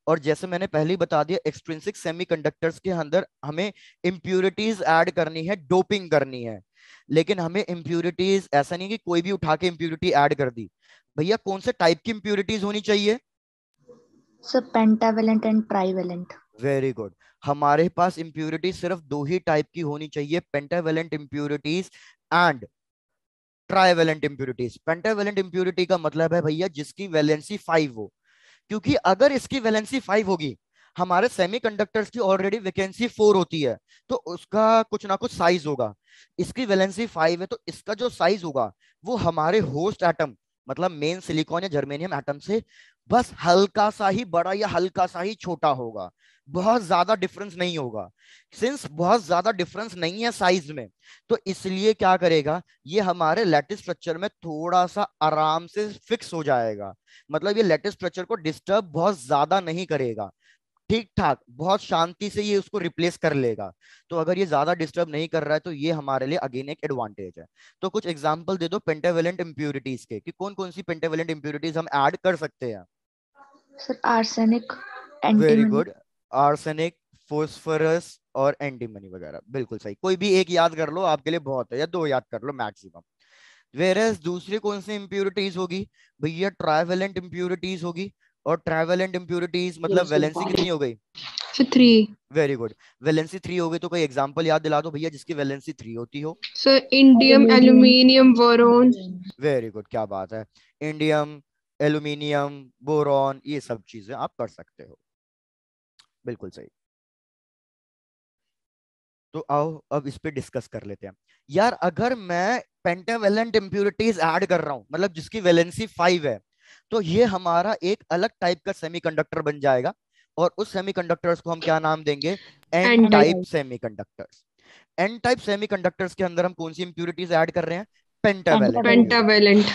और जैसे मैंने पहले ही बता दिया, एक्सट्रिंसिक सेमीकंडक्टर्स के अंदर हमें इम्प्यूरिटीज ऐड करनी है, डोपिंग करनी है। लेकिन हमें इम्प्यूरिटीज ऐसा नहीं कि कोई भी उठा के इम्प्यूरिटी ऐड कर दी। भैया कौन से टाइप की इम्प्यूरिटीज होनी चाहिए? सब pentavalent and trivalent. Very good. हमारे पास इम्प्यूरिटीज सिर्फ दो ही टाइप की होनी चाहिए, pentavalent impurities and trivalent impurities. Pentavalent impurity का मतलब है भैया जिसकी वैलेंसी 5 हो, क्योंकि अगर इसकी वैलेंसी 5 होगी, हमारे सेमीकंडक्टर्स की ऑलरेडी वैकेंसी 4 होती है, तो उसका कुछ ना कुछ साइज होगा। इसकी वैलेंसी 5 है, तो इसका जो साइज होगा वो हमारे होस्ट एटम, मतलब मेन सिलिकॉन या जर्मेनियम एटम से बस हल्का सा ही बड़ा या हल्का सा ही छोटा होगा, बहुत ज्यादा डिफरेंस नहीं होगा। सिंस बहुत ज्यादा डिफरेंस नहीं है साइज में, तो इसलिए क्या करेगा, ये हमारे लैटिस स्ट्रक्चर में थोड़ा सा आराम से फिक्स हो जाएगा। मतलब ये लैटिस स्ट्रक्चर को डिस्टर्ब बहुत ज्यादा नहीं करेगा, ठीक ठाक बहुत शांति से ये उसको रिप्लेस कर लेगा। तो अगर ये ज्यादा डिस्टर्ब नहीं कर रहा है, तो ये हमारे लिए अगेन एक एडवांटेज है। तो कुछ एग्जांपल दे दो पेंटावेलेंट इंप्यूरिटीज के, कि कौन कौन सी पेंटावेलेंट इंप्यूरिटीज हम ऐड कर सकते हैं। Sir arsenic, very antimony. Good. Arsenic, phosphorus और एंटीमनी वगैरह, बिल्कुल सही। कोई भी एक याद कर लो, आपके लिए बहुत है, या दो याद कर लो मैक्सिमम। वेरएस दूसरी कौन सी इंप्यूरिटीज होगी? भैया ट्राइवेलेंट इंप्यूरिटीज होगी। और ट्राइवेलेंट इंप्यूरिटीज मतलब वैलेंसी कितनी हो गई? सर 3। Very good. वैलेंसी 3 हो गई, तो कोई एग्जांपल याद दिला दो भैया जिसकी वैलेंसी 3 होती हो। Sir indium, aluminium, boron. Very good, क्या बात है। इंडियम, एल्यूमिनियम, बोरॉन, ये सब चीजें आप कर सकते हो, बिल्कुल सही। तो आओ अब इस पे डिस्कस कर लेते हैं। यार अगर मैं पेंटावेलेंट इंप्यूरिटीज ऐड कर रहा हूं, मतलब जिसकी वैलेंसी 5 है, तो ये हमारा एक अलग टाइप का सेमीकंडक्टर बन जाएगा। और उस सेमीकंडक्टर्स को हम क्या नाम देंगे? N N type. Type semiconductors. N type semiconductors के अंदर हम कौन सी इंप्यूरिटीज ऐड कर रहे हैं? Pentavalent impurities. पेंटावेलेंट।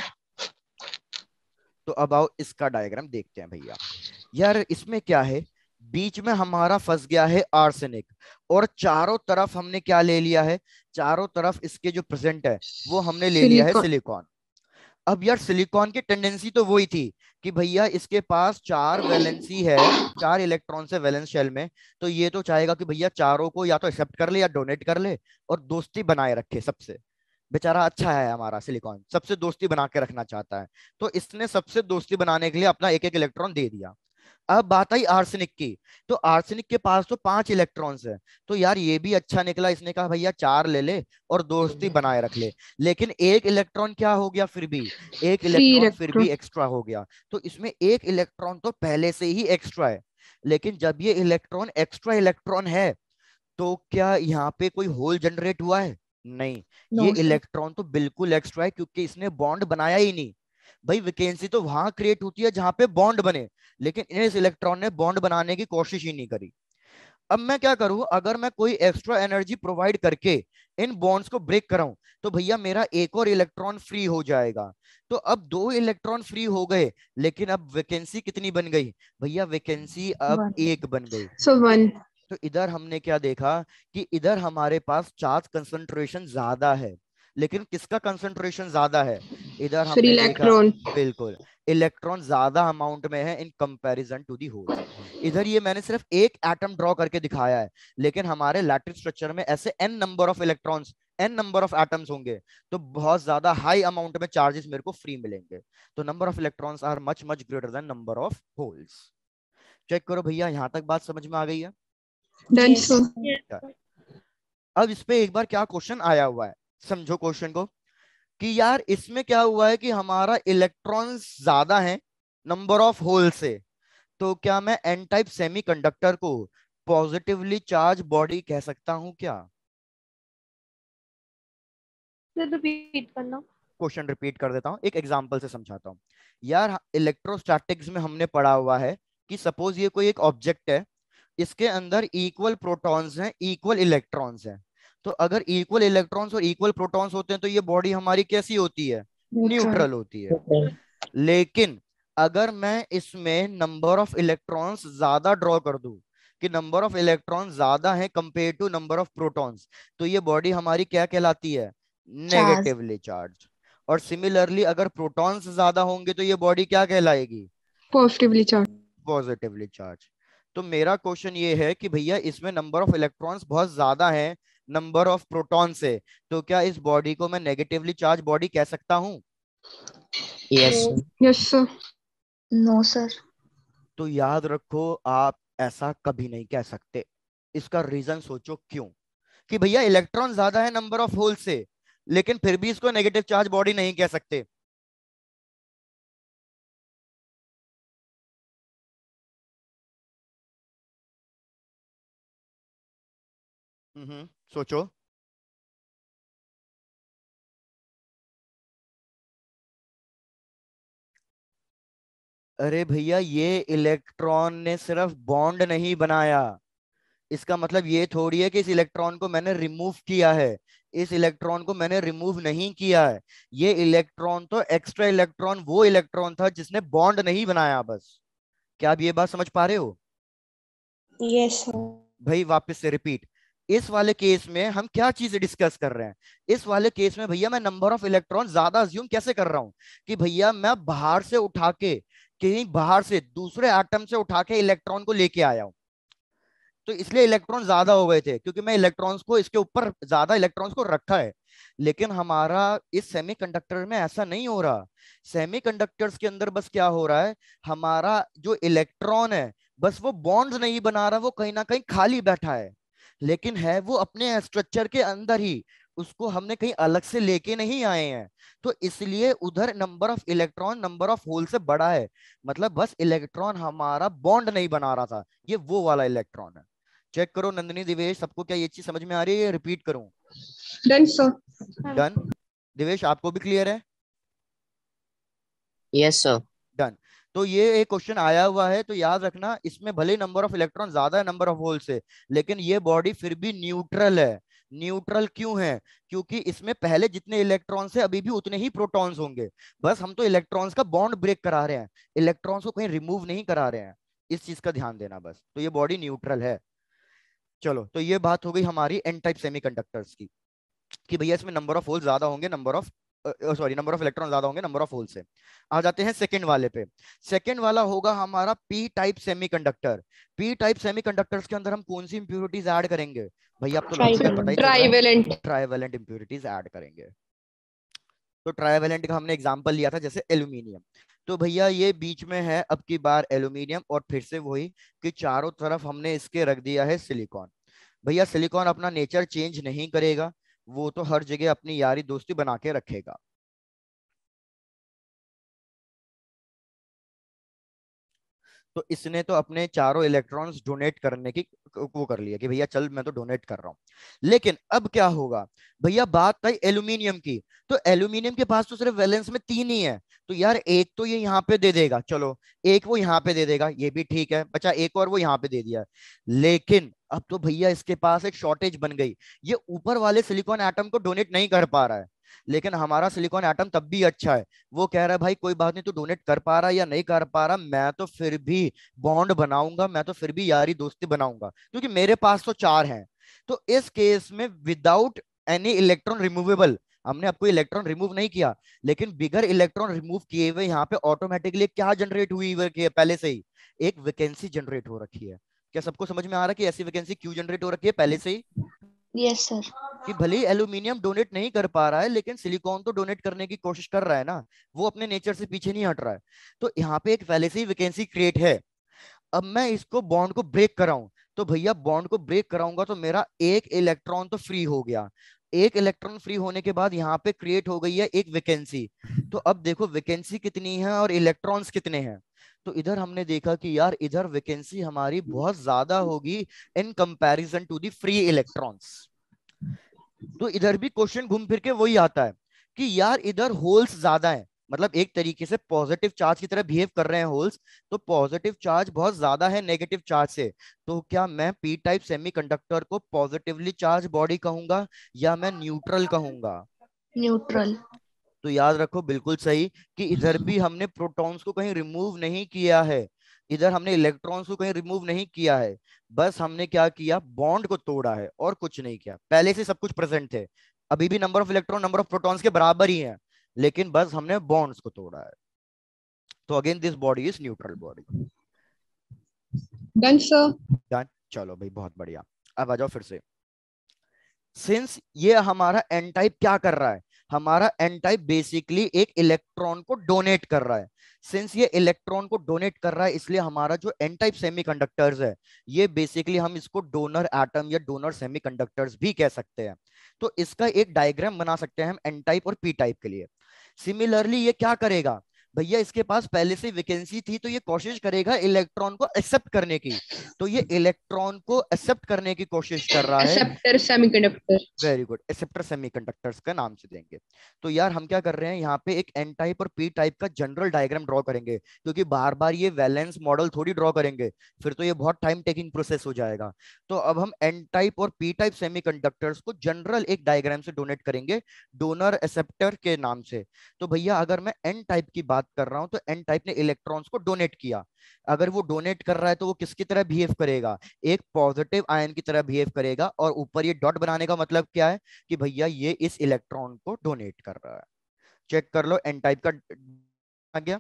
तो अब आओ इसका डायग्राम देखते हैं भैया। यार इसमें क्या है, बीच में हमारा फंस गया है आर्सेनिक, और चारों तरफ हमने क्या ले लिया है, चारों तरफ इसके जो प्रेजेंट है वो हमने ले लिया है सिलिकॉन। सिलिकॉन। अब यार सिलिकॉन की टेंडेंसी तो वही थी कि भैया इसके पास 4 वैलेंसी है, 4 इलेक्ट्रॉन से वैलेंस शेल में। तो ये तो चाहेगा कि भैया चारों को या तो एक्सेप्ट कर ले या डोनेट कर ले, और दोस्ती बनाए रखे सबसे। बेचारा अच्छा है हमारा सिलिकॉन, सबसे दोस्ती बना के रखना चाहता है, तो इसने सबसे दोस्ती बनाने के लिए अपना एक एक इलेक्ट्रॉन दे दिया। अब बात आई आर्सेनिक की। तो आर्सेनिक के पास तो 5 इलेक्ट्रॉन्स है, तो यार ये भी अच्छा निकला, इसने कहा भैया 4 ले ले और दोस्ती बनाए रख ले। लेकिन एक इलेक्ट्रॉन क्या हो गया, फिर भी एक फ्री इलेक्ट्रॉन फिर इलेक्ट्रॉन। भी एक्स्ट्रा हो गया। तो इसमें एक इलेक्ट्रॉन तो पहले से ही एक्स्ट्रा है। लेकिन जब ये इलेक्ट्रॉन एक्स्ट्रा इलेक्ट्रॉन है, तो क्या यहाँ पे कोई होल जनरेट हुआ है? नहीं। ये नो सर। इलेक्ट्रॉन तो बिल्कुल एक्स्ट्रा है, क्योंकि इसने बॉन्ड बनाया ही नहीं। भाई वैकेंसी तो वहां क्रिएट होती है जहां पे बॉन्ड बने, लेकिन इस इलेक्ट्रॉन ने बॉन्ड बनाने की कोशिश ही नहीं करी। अब मैं क्या करूं, अगर मैं कोई एक्स्ट्रा एनर्जी प्रोवाइड करके इन बॉन्ड्स को ब्रेक कराऊं, तो भैया मेरा एक और इलेक्ट्रॉन फ्री हो जाएगा। तो अब 2 इलेक्ट्रॉन फ्री हो गए, लेकिन अब वैकेंसी कितनी बन गई? भैया वैकेंसी अब 1। 1 बन गई। सो 1। तो इधर हमने क्या देखा, कि इधर हमारे पास चार्ज कंसंट्रेशन ज्यादा है, लेकिन किसका कंसंट्रेशन ज्यादा है? इधर फ्री हमने देखा, इलेक्ट्रॉन। बिल्कुल, इलेक्ट्रॉन ज्यादा अमाउंट में है in comparison to the holes. इधर ये मैंने सिर्फ एक एटम ड्रॉ करके दिखाया है, लेकिन हमारे लैटिस स्ट्रक्चर में ऐसे N number of electrons, N number of atoms होंगे, तो बहुत ज्यादा हाई अमाउंट में चार्जेस मेरे को फ्री मिलेंगे। तो number of electrons are much much greater than number of holes. Check करो भैया, यहां तक बात समझ में आ गई है? Done Yes. सो। अब इस पे एक बार क्या क्वेश्चन आया हुआ है, समझो क्वेश्चन को। कि यार इसमें क्या हुआ है कि हमारा इलेक्ट्रॉन ज्यादा है नंबर ऑफ होल से, तो क्या मैं एन टाइप सेमीकंडक्टर को पॉजिटिवली चार्ज बॉडी कह सकता हूं क्या? रिपीट करना। क्वेश्चन रिपीट कर देता हूं, एक एग्जांपल से समझाता हूं। यार इलेक्ट्रोस्टैटिक्स में हमने पढ़ा हुआ है कि सपोज ये कोई एक ऑब्जेक्ट है, इसके अंदर इक्वल प्रोटॉन्स हैं, इक्वल इलेक्ट्रॉन्स हैं। तो अगर इक्वल इलेक्ट्रॉन्स और इक्वल प्रोटॉन्स होते हैं, तो ये बॉडी हमारी कैसी होती है? न्यूट्रल। न्यूट्रल होती है। लेकिन अगर मैं इसमें नंबर ऑफ इलेक्ट्रॉन्स ज्यादा ड्रॉ कर दूं, कि नंबर ऑफ इलेक्ट्रॉन ज्यादा है compare to number of protons, तो ये बॉडी हमारी क्या कहलाती है? चार्ज। Negatively charge. और सिमिलरली अगर प्रोटॉन्स ज्यादा होंगे, तो ये बॉडी क्या कहलाएगी? Positively charge. Positively charge. तो मेरा क्वेश्चन ये है कि भैया इसमें नंबर ऑफ इलेक्ट्रॉन्स बहुत ज्यादा है नंबर ऑफ प्रोटॉन से, तो क्या इस बॉडी को मैं नेगेटिवली चार्ज बॉडी कह सकता हूँ? Yes sir. Yes sir. No sir. तो याद रखो, आप ऐसा कभी नहीं कह सकते। इसका रीजन सोचो क्यों। कि भैया इलेक्ट्रॉन ज्यादा है नंबर ऑफ होल से, लेकिन फिर भी इसको नेगेटिव चार्ज बॉडी नहीं कह सकते। सोचो। अरे भैया ये इलेक्ट्रॉन ने सिर्फ बॉन्ड नहीं बनाया, इसका मतलब ये थोड़ी है कि इस इलेक्ट्रॉन को मैंने रिमूव किया है। इस इलेक्ट्रॉन को मैंने रिमूव नहीं किया है। ये इलेक्ट्रॉन तो एक्स्ट्रा इलेक्ट्रॉन वो इलेक्ट्रॉन था जिसने बॉन्ड नहीं बनाया बस। क्या आप ये बात समझ पा रहे हो? Yes sir. भाई वापस से रिपीट, इस वाले केस में हम क्या चीज डिस्कस कर रहे हैं? इस वाले केस में भैया मैं नंबर ऑफ इलेक्ट्रॉन ज्यादा अज्यूम कैसे कर रहा हूं? कि भैया मैं बाहर से उठा के, कहीं बाहर से दूसरे एटम से उठा के इलेक्ट्रॉन को लेके आया हूं, तो इसलिए इलेक्ट्रॉन ज्यादा हो गए थे क्योंकि मैं इलेक्ट्रॉन्स को इसके ऊपर ज्यादा इलेक्ट्रॉन्स को रखा है। लेकिन हमारा इस सेमीकंडक्टर में ऐसा नहीं हो रहा। सेमीकंडक्टर्स के अंदर बस क्या हो रहा है, हमारा जो इलेक्ट्रॉन है बस वो बॉन्ड्स नहीं बना रहा, वो कहीं ना कहीं खाली बैठा है, लेकिन है वो अपने स्ट्रक्चर के अंदर ही, उसको हमने कहीं अलग से लेके नहीं आए हैं। तो इसलिए उधर number of electron number of hole से बड़ा है। मतलब बस इलेक्ट्रॉन हमारा बॉन्ड नहीं बना रहा था, ये वो वाला इलेक्ट्रॉन है। चेक करो नंदिनी दिवेश, सबको क्या ये चीज समझ में आ रही है? रिपीट करूं? Done sir. डन। दिवेश आपको भी क्लियर है? Yes sir. डन। तो ये एक क्वेश्चन आया हुआ है, तो याद रखना इसमें भले नंबर ऑफ इलेक्ट्रॉन ज्यादा है नंबर ऑफ होल से, लेकिन ये बॉडी फिर भी न्यूट्रल है। न्यूट्रल क्यों है? क्योंकि इसमें पहले जितने इलेक्ट्रॉन्स है अभी भी उतने ही प्रोटॉन्स होंगे, बस हम तो इलेक्ट्रॉन्स का बॉन्ड ब्रेक करा रहे हैं, इलेक्ट्रॉन्स को कहीं रिमूव नहीं करा रहे हैं। इस चीज का ध्यान देना बस। तो ये बॉडी न्यूट्रल है। चलो, तो ये बात हो गई हमारी एन टाइप सेमीकंडक्टर्स की, कि भैया इसमें नंबर ऑफ होल ज्यादा होंगे number of number of electron ज्यादा होंगे नंबर ऑफ होल से। आ जाते हैं सेकंड वाले पे। सेकंड वाला होगा हमारा P type semiconductor. P type semiconductors के अंदर हम कौन सी इंप्योरिटीज ऐड करेंगे? भैया अब तो लगभग पता ही चल रहा है, ट्राइवेलेंट। ट्राइवेलेंट इंप्योरिटीज ऐड करेंगे। तो ट्राइवेलेंट का हमने एग्जांपल लिया था जैसे एल्यूमिनियम। तो भैया ये बीच में है अब की बार एल्यूमिनियम, और फिर से वही कि चारों तरफ हमने इसके रख दिया है सिलिकॉन। भैया सिलिकॉन अपना नेचर चेंज नहीं करेगा, वो तो हर जगह अपनी यारी दोस्ती बना के रखेगा। तो इसने तो अपने चारों इलेक्ट्रॉन्स डोनेट करने की वो कर लिया कि भैया चल मैं तो डोनेट कर रहा हूं। लेकिन अब क्या होगा? भैया बात आई एल्यूमिनियम की, तो एल्यूमिनियम के पास तो सिर्फ वैलेंस में 3 ही है। तो यार एक तो ये यहाँ पे दे देगा, चलो एक वो यहाँ पे दे देगा, ये भी ठीक है, बचा एक और वो यहाँ पे दे दिया। लेकिन अब तो भैया इसके पास एक शॉर्टेज बन गई, ये ऊपर वाले सिलिकॉन एटम को डोनेट नहीं कर पा रहा है। लेकिन हमारा सिलिकॉन एटम तब भी अच्छा है, वो कह रहा है भाई कोई बात नहीं, तू डोनेट कर पा रहा है या नहीं कर पा रहा, मैं तो फिर भी बॉन्ड बनाऊंगा, मैं तो फिर भी यारी दोस्ती बनाऊंगा, क्योंकि मेरे पास तो 4 हैं। तो इस केस में विदाउट एनी इलेक्ट्रॉन रिमूवेबल, हमने आपको इलेक्ट्रॉन रिमूव नहीं किया, लेकिन बिगर इलेक्ट्रॉन रिमूव किए हुए यहाँ पे ऑटोमेटिकली क्या जनरेट हुई है? पहले से ही एक वैकेंसी जनरेट हो रखी है। क्या सबको समझ में आ रहा है कि ऐसी वैकेंसी क्यों जनरेट हो रखी है पहले से ही? Yes sir. कि भले ही एल्यूमिनियम डोनेट नहीं कर पा रहा है, लेकिन सिलिकॉन तो डोनेट करने की कोशिश कर रहा है ना, वो अपने नेचर से पीछे नहीं हट रहा है। तो यहाँ पे एक पहले से ही वैकेंसी क्रिएट है। अब मैं इसको बॉन्ड को ब्रेक कराऊं, तो भैया बॉन्ड को ब्रेक कराऊंगा तो मेरा एक इलेक्ट्रॉन तो फ्री हो गया। एक इलेक्ट्रॉन फ्री होने के बाद यहाँ पे क्रिएट हो गई है एक वैकेंसी। तो अब देखो वैकेंसी कितनी है और इलेक्ट्रॉन्स कितने हैं। तो इधर हमने देखा कि यार इधर वैकेंसी हमारी बहुत ज्यादा होगी in comparison to the free electrons. तो इधर भी क्वेश्चन घूम फिर के वही आता है कि यार इधर होल्स ज्यादा है, मतलब एक तरीके से पॉजिटिव चार्ज की तरह बिहेव कर रहे हैं होल्स, तो पॉजिटिव चार्ज बहुत ज्यादा है नेगेटिव चार्ज से। तो क्या मैं पी टाइप सेमीकंडक्टर को पॉजिटिवली चार्ज बॉडी कहूंगा या मैं न्यूट्रल कहूंगा? न्यूट्रल। तो याद रखो बिल्कुल सही कि इधर भी हमने प्रोटॉन्स को कहीं रिमूव नहीं किया है, इधर हमने इलेक्ट्रॉन्स को कहीं रिमूव नहीं किया है, बस हमने क्या किया, बॉन्ड को तोड़ा है और कुछ नहीं किया। पहले से सब कुछ प्रेजेंट थे, अभी भी number of electron number of protons के बराबर ही है, लेकिन बस हमने बॉन्ड्स को तोड़ा है। तो again this body is neutral body. Done, sir. Done, चलो भाई बहुत बढ़िया। अब आ जाओ फिर से। सिंस ये हमारा एन टाइप क्या कर रहा है, हमारा एन टाइप बेसिकली एक इलेक्ट्रॉन को डोनेट कर रहा है। सिंस ये इलेक्ट्रॉन को डोनेट कर रहा है, इसलिए हमारा जो एन टाइप सेमीकंडक्टर्स है, ये बेसिकली हम इसको डोनर एटम या डोनर सेमीकंडक्टर्स भी कह सकते हैं। तो इसका एक डायग्राम बना सकते हैं हम एन टाइप और पी टाइप के लिए। सिमिलरली ये क्या करेगा भैया, इसके पास पहले से वैकेंसी थी, तो ये कोशिश करेगा इलेक्ट्रॉन को एक्सेप्ट करने की। तो ये इलेक्ट्रॉन को एक्सेप्ट करने की कोशिश कर रहा है। Acceptor semiconductor. Very good, acceptor semiconductors का नाम से देंगे। तो यार हम क्या कर रहे हैं यहाँ पे, एक एन टाइप और पी टाइप का जनरल डायग्राम ड्रॉ करेंगे, क्योंकि बार बार ये वैलेंस मॉडल थोड़ी ड्रॉ करेंगे, फिर तो ये बहुत टाइम टेकिंग प्रोसेस हो जाएगा। तो अब हम एन टाइप और पी टाइप सेमीकंडक्टर्स को जनरल एक डायग्राम से डोनेट करेंगे, डोनर एक्सेप्टर के नाम से। तो भैया अगर मैं एन टाइप की बात कर रहा हूं, तो एन टाइप ने इलेक्ट्रॉन्स को डोनेट किया। अगर वो डोनेट कर रहा है तो वो किसकी तरह बिहेव करेगा, एक पॉजिटिव आयन की तरह बिहेव करेगा। और ऊपर ये डॉट बनाने का मतलब क्या है कि भैया ये इस इलेक्ट्रॉन को डोनेट कर रहा है। चेक कर लो, एन टाइप का आ गया।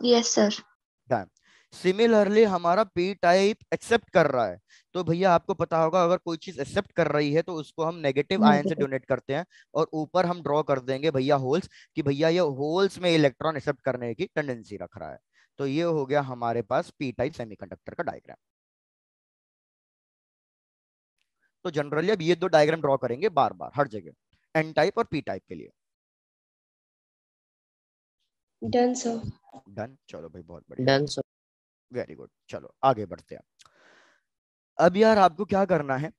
Yes sir. डन। सिमिलरली हमारा पी टाइप एक्सेप्ट कर रहा है। तो भैया आपको पता होगा, अगर कोई चीज एक्सेप्ट कर रही है तो उसको हम नेगेटिव आयन से डोनेट करते हैं, और ऊपर हम ड्रॉ कर देंगे भैया होल्स, कि भैया ये होल्स में इलेक्ट्रॉन एक्सेप्ट करने की टेंडेंसी रख रहा है। तो ये हो गया हमारे पास पी टाइप सेमीकंडक्टर का डायग्राम। तो जनरली अब ये दो डायग्राम ड्रॉ करेंगे बार बार हर जगह, एन टाइप और पी टाइप के लिए। Done, sir. डन, चलो भाई बहुत बढ़िया, Done, sir. Very good. चलो आगे बढ़ते हैं। अब यार आपको क्या करना है,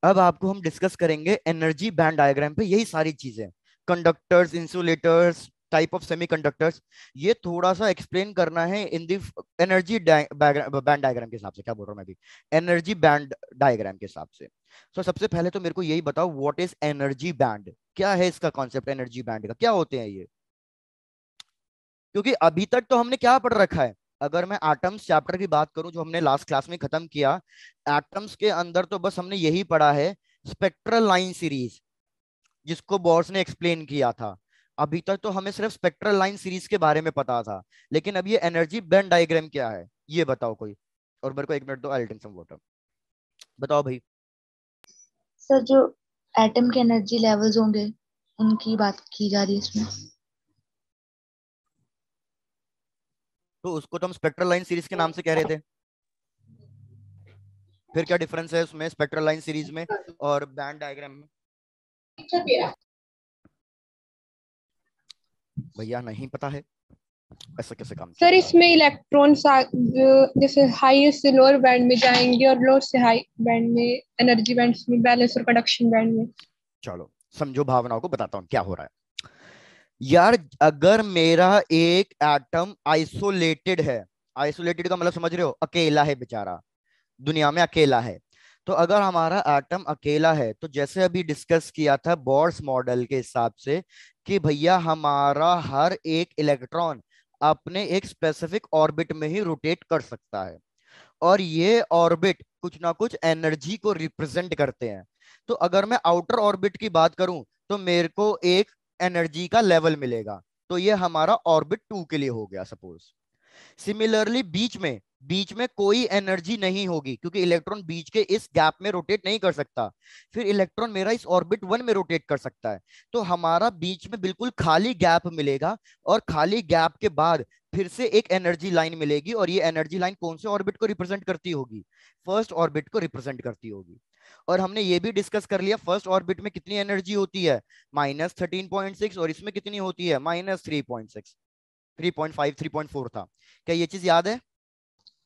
अब आपको हम डिस्कस करेंगे एनर्जी बैंड डायग्राम पे यही सारी चीजें, conductors, insulators, type of semiconductors, ये थोड़ा सा एक्सप्लेन करना है इन दी एनर्जी बैंड डायग्राम के हिसाब से। क्या बोल रहा हूँ मैं भी, एनर्जी बैंड डायग्राम के हिसाब से। तो सबसे पहले तो मेरे को यही बताओ, व्हाट इज एनर्जी बैंड, क्या है इसका कॉन्सेप्ट, एनर्जी बैंड का क्या होते हैं ये। क्योंकि अभी तक तो हमने क्या पढ़ रखा है, अगर मैं एटम्स चैप्टर की बात करूं जो हमने लास्ट क्लास में खत्म किया, एटम्स के अंदर तो बस हमने यही पढ़ा है, स्पेक्ट्रल लाइन सीरीज, जिसको बोर्स ने एक्सप्लेन किया था। अभी तक तो हमें सिर्फ स्पेक्ट्रल लाइन सीरीज के बारे में पता था, लेकिन अब ये एनर्जी बैंड डायग्राम क्या है ये बताओ कोई। और मेरे को 1 मिनट दो, आई ड्रिंक सम वाटर। बताओ भाई। सर जो एटम के एनर्जी लेवल्स होंगे उनकी बात की जा रही है इसमें। तो उसको तो हम स्पेक्ट्रल लाइन सीरीज के नाम से कह रहे थे, फिर क्या डिफरेंस है उसमें स्पेक्ट्रल लाइन सीरीज में और बैंड डायग्राम में। भैया नहीं पता है, ऐसा कैसे काम सर चलेगा। इसमें इलेक्ट्रॉन्स जैसे हाईएस्ट से लोअर बैंड में जाएंगे और लोअर से हाई बैंड में, एनर्जी बैंड्स में, बैलेंस और कंडक्शन बैंड में। चलो समझो भावनाओं को, बताता हूँ क्या हो रहा है। यार अगर मेरा एक एटम आइसोलेटेड है, आइसोलेटेड का मतलब समझ रहे हो, अकेला है बेचारा, दुनिया में अकेला है। तो अगर हमारा एटम अकेला है, तो जैसे अभी डिस्कस किया था बोर्स मॉडल के हिसाब से, कि भैया हमारा हर एक इलेक्ट्रॉन अपने एक स्पेसिफिक ऑर्बिट में ही रोटेट कर सकता है, और ये ऑर्बिट कुछ ना कुछ एनर्जी को रिप्रेजेंट करते हैं। तो अगर मैं आउटर ऑर्बिट की बात करूं, तो मेरे को एक एनर्जी का लेवल मिलेगा। तो ये हमारा ऑर्बिट 2 के लिए हो गया सपोज। सिमिलरली बीच में कोई एनर्जी नहीं होगी, क्योंकि इलेक्ट्रॉन बीच के इस गैप में रोटेट नहीं कर सकता। फिर इलेक्ट्रॉन मेरा इस ऑर्बिट 1 में रोटेट कर सकता है। तो हमारा बीच में बिल्कुल खाली गैप मिलेगा, और खाली गैप के बाद फिर से एक एनर्जी लाइन मिलेगी, और ये एनर्जी लाइन कौन से ऑर्बिट को रिप्रेजेंट करती होगी, फर्स्ट ऑर्बिट को रिप्रेजेंट करती होगी। और हमने ये भी डिस्कस कर लिया फर्स्ट ऑर्बिट में कितनी एनर्जी होती है, -13.6, और इसमें कितनी होती है -3.6, 3.5, 3.4 था। क्या ये चीज याद है।